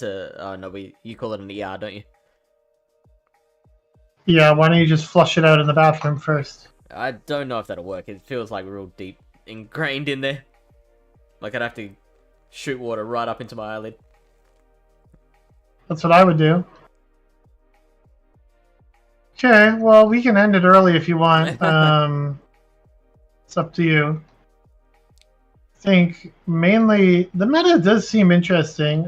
you call it an ER, don't you? Yeah, why don't you just flush it out in the bathroom first? I don't know if that'll work. It feels like real deep ingrained in there. Like I'd have to shoot water right up into my eyelid. That's what I would do. Okay, well, we can end it early if you want. It's up to you. I think mainly the meta does seem interesting.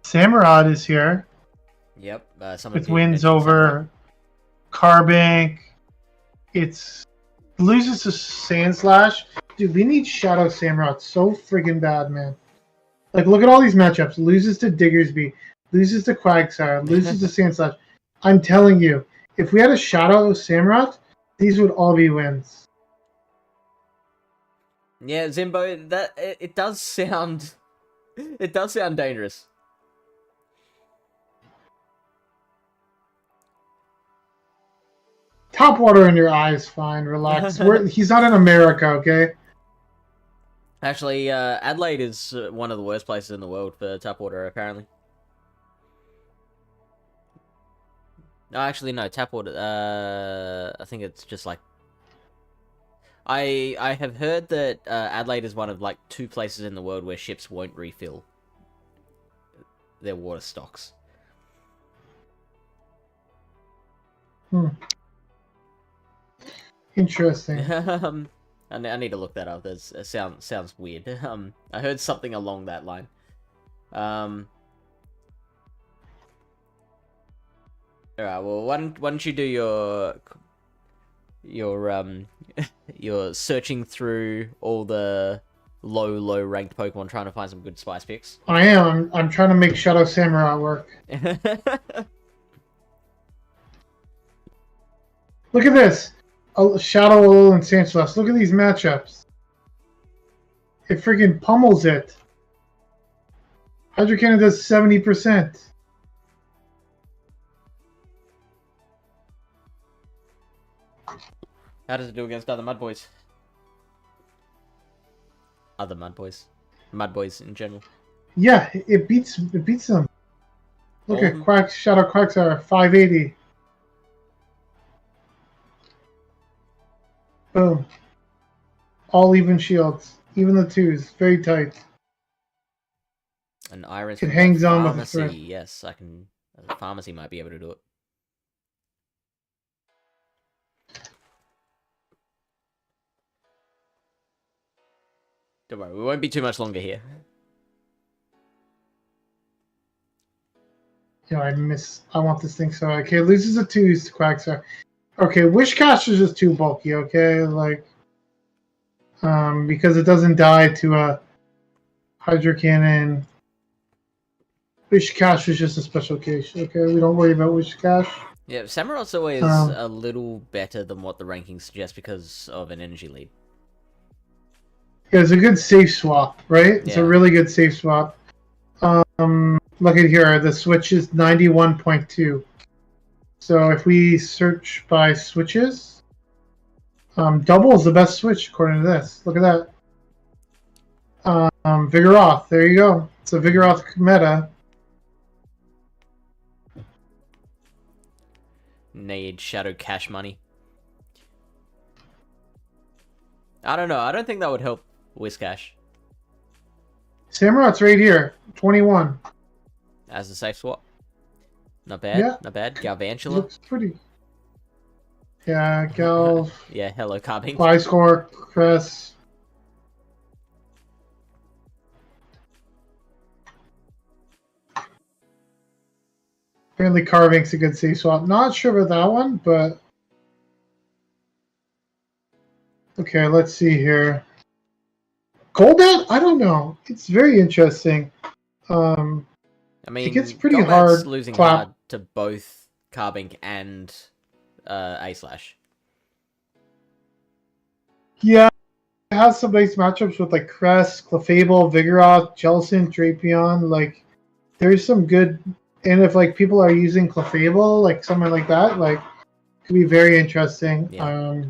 Samurott is here. Yep. With wins over Carbink. It's loses to Sand Slash. Dude, we need Shadow Samurott so friggin' bad, man. Like, look at all these matchups. Loses to Diggersby. Loses to Quagsire. Loses to Sand Slash. I'm telling you, if we had a Shadow Samurott, these would all be wins. Yeah, Zimbo, it does sound dangerous. Top water in your eyes, fine, relax. He's not in America, okay? Actually, Adelaide is one of the worst places in the world for tap water, apparently. No, actually, no, tap water, I think it's just like... I have heard that Adelaide is one of like 2 places in the world where ships won't refill their water stocks. Interesting. I need to look that up. That sounds weird. I heard something along that line. Alright, well, why don't you do your searching through all the low ranked Pokemon trying to find some good spice picks? I am. I'm trying to make Shadow Samurai work. Look at this. Shadow Alolan and Sand Slash. Look at these matchups. It freaking pummels it. Hydro Cannon does 70%. How does it do against other Mud Boys? Other Mud Boys. Mud Boys in general. Yeah, it beats them. Look at Shadow Quagsire, 580. Boom. All even shields. Even the 2s. Very tight. An Iris it hangs on with pharmacy. the thread. Yes, I can. The pharmacy might be able to do it. Don't worry, we won't be too much longer here. Yeah, I want this thing so okay. It loses the 2s to Quagsire. Okay, Wishcash is just too bulky. Okay, like because it doesn't die to a Hydro Cannon. Wishcash is just a special case. Okay, we don't worry about Wishcash. Yeah, Samurot's always a little better than what the rankings suggest because of an energy lead. Yeah, it's a good safe swap, right? It's a really good safe swap. Look at here, the switch is 91.2. So if we search by switches, double is the best switch according to this. Look at that. Vigoroth, there you go. It's a Vigoroth meta. Need Shadow Cash money. I don't know. I don't think that would help Whiscash. Samurot's right here, 21. As a safe swap. Not bad. Yeah. Not bad. Galvantula. Looks pretty. Yeah, Gal. Yeah, hello, Carbink. Fly score, Cress. Apparently Carvink's a good safe swap. Not sure about that one, but... Okay, let's see here. Golbat? I don't know. It's very interesting. I mean, it gets pretty Golbat's hard. Losing hard to both Carbink and A-Slash. Yeah, it has some nice matchups with like Crest, Clefable, Vigoroth, Jellicent, Drapion. Like, there's some good. And if like people are using Clefable, like something like that, like it could be very interesting. Yeah.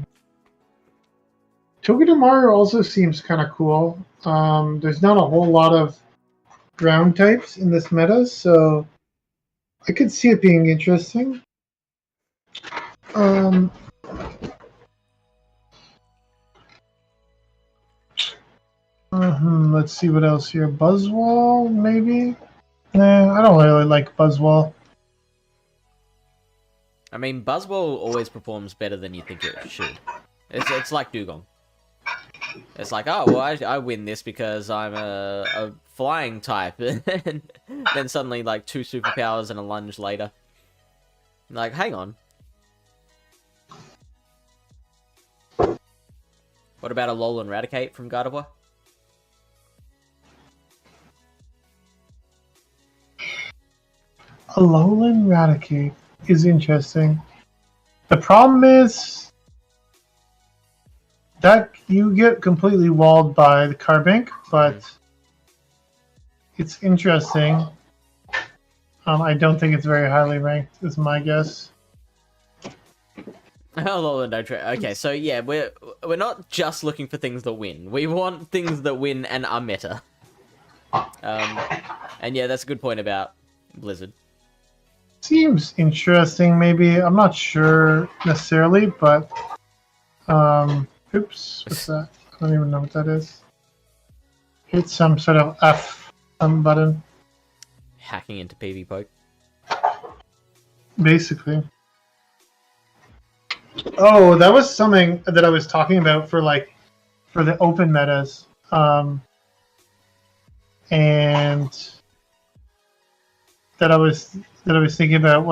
Togedemaru also seems kind of cool. There's not a whole lot of ground types in this meta, so I could see it being interesting. Let's see what else here. Buzzwole, maybe? Nah, I don't really like Buzzwole. I mean, Buzzwole always performs better than you think it should. It's like Dugong. It's like, oh, well, I win this because I'm a flying type. And then suddenly, like, 2 superpowers and a lunge later. Like, hang on. What about a Alolan Raticate from Gardevoir? Alolan Raticate is interesting. The problem is that you get completely walled by the Carbink, but it's interesting. I don't think it's very highly ranked, is my guess. Okay, so yeah, we're not just looking for things that win. We want things that win and are meta. And yeah, that's a good point about Blizzard. Seems interesting, maybe. I'm not sure necessarily, but oops, what's that? I don't even know what that is. Hit some sort of F button. Hacking into PvPoke. Basically. Oh, that was something that I was talking about for the open metas. And that I was thinking about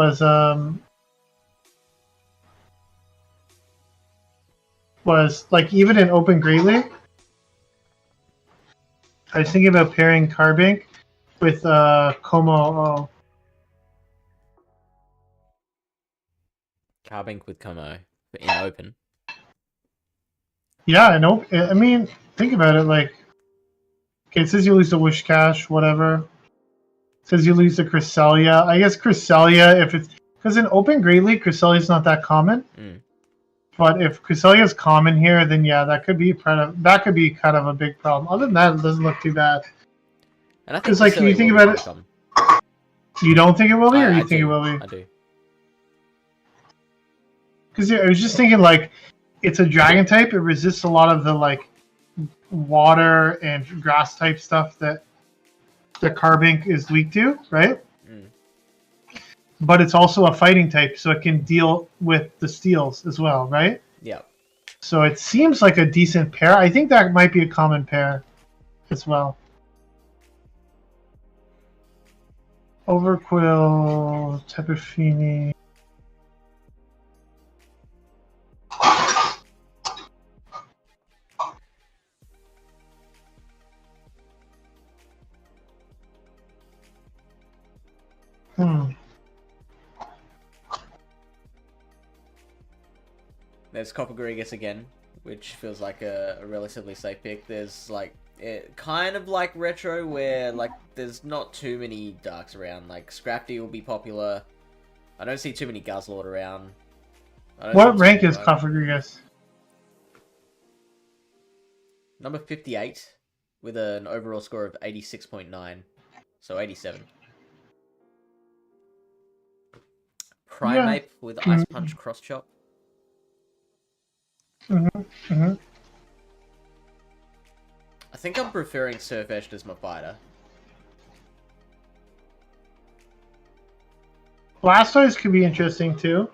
was like even in Open Great League, I was thinking about pairing Carbink with Como. Carbink with Como in Open. Yeah, I mean, think about it. Like, okay, it says you lose the Wish Cash, whatever. Says you lose the Cresselia. I guess Cresselia, if it's because in Open Great League, Cresselia is not that common. But if Cresselia is common here, then yeah, that could be kind of a big problem. Other than that, it doesn't look too bad. And I think like, if you think about it, you don't think it will be, or you think it will be? I do. Because I was just thinking, like, it's a dragon type. It resists a lot of the like water and grass type stuff that the Carbink is weak to, right? But it's also a fighting type, so it can deal with the steals as well, right? Yeah. So it seems like a decent pair. I think that might be a common pair as well. Overquill, Tepifini. There's Coppergregus again, which feels like a relatively safe pick. There's like kind of like retro where like there's not too many darks around. Like Scrafty will be popular. I don't see too many Guzzlord around. What rank is Coppergregus? Number 58 with an overall score of 86.9, so 87. Primeape with Ice Punch Cross Chop. I think I'm preferring Surfetched as my fighter. Blastoise could be interesting too.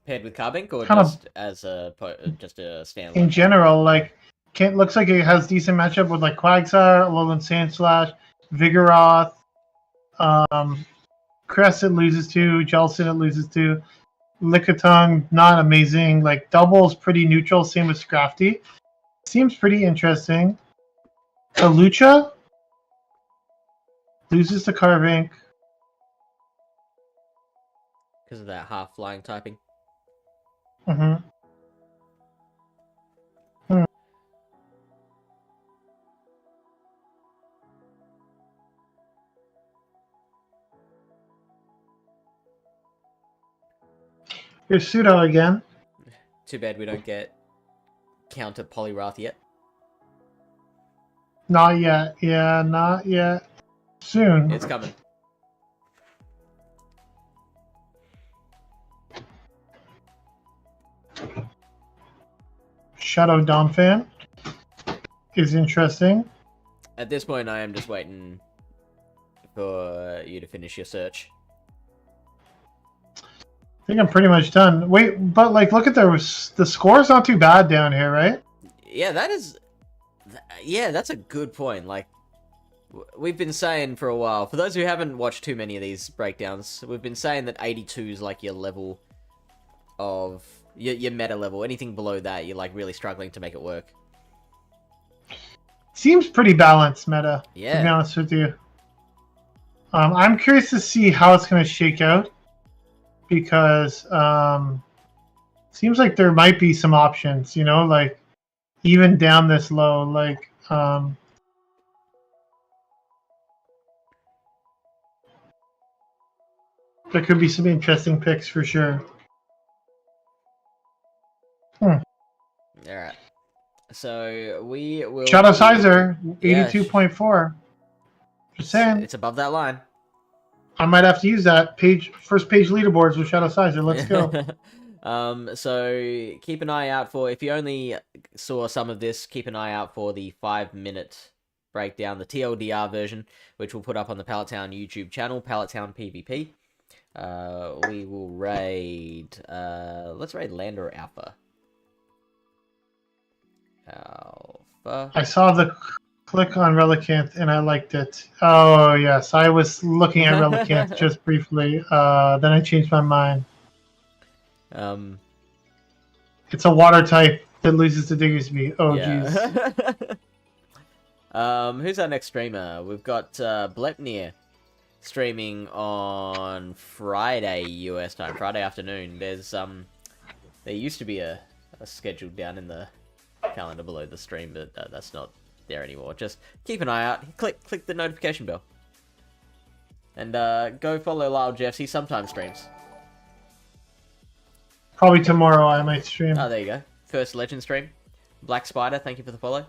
Paired with Carbink, or kind just as a standalone? In general, like, looks like it has decent matchup with like Quagsire, Alolan Sandslash, Vigoroth, Crest it loses to, Jelson it loses to. Lickitung, not amazing. Like, Double's pretty neutral. Same with Scrafty. Seems pretty interesting. Lucha loses to Carvink. Because of that half-flying typing. Here's Pseudo again. Too bad we don't get counter Poliwrath yet. Not yet. Yeah, not yet. Soon. It's coming. Shadow Donphan is interesting. At this point, I am just waiting for you to finish your search. I think I'm pretty much done. Wait, but like, look at the score's not too bad down here, right? Yeah, that's a good point. Like, we've been saying for a while, for those who haven't watched too many of these breakdowns, we've been saying that 82 is like your level of your meta level. Anything below that, you're like really struggling to make it work. Seems pretty balanced meta. Yeah. To be honest with you, I'm curious to see how it's going to shake out. Because seems like there might be some options, you know, like even down this low, like there could be some interesting picks for sure. All right, so we will Shadow Sizer 82.4. Just saying, it's above that line. I might have to use that first page leaderboards with Shadow Sizer. Let's go. So keep an eye out for, if you only saw some of this, keep an eye out for the 5-minute breakdown, the TLDR version, which we'll put up on the Pallet Town YouTube channel, Pallet Town PvP. We will raid, let's raid Land or Alpha. Alpha. I saw the click on Relicanth and I liked it. Oh yes, I was looking at Relicanth just briefly. Then I changed my mind. It's a water type that loses to Diggersby. Oh jeez. Who's our next streamer? We've got Blepnir streaming on Friday US time, Friday afternoon. There's there used to be a schedule down in the calendar below the stream, but that's not there anymore. Just keep an eye out. Click the notification bell. And go follow LyleJeffs. He sometimes streams. Probably tomorrow I might stream. Oh, there you go. First legend stream. Black Spider, thank you for the follow.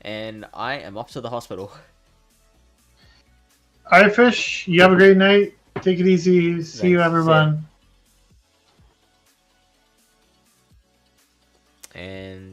And I am off to the hospital. Alright, Fish. You have a great night. Take it easy. See you, everyone. And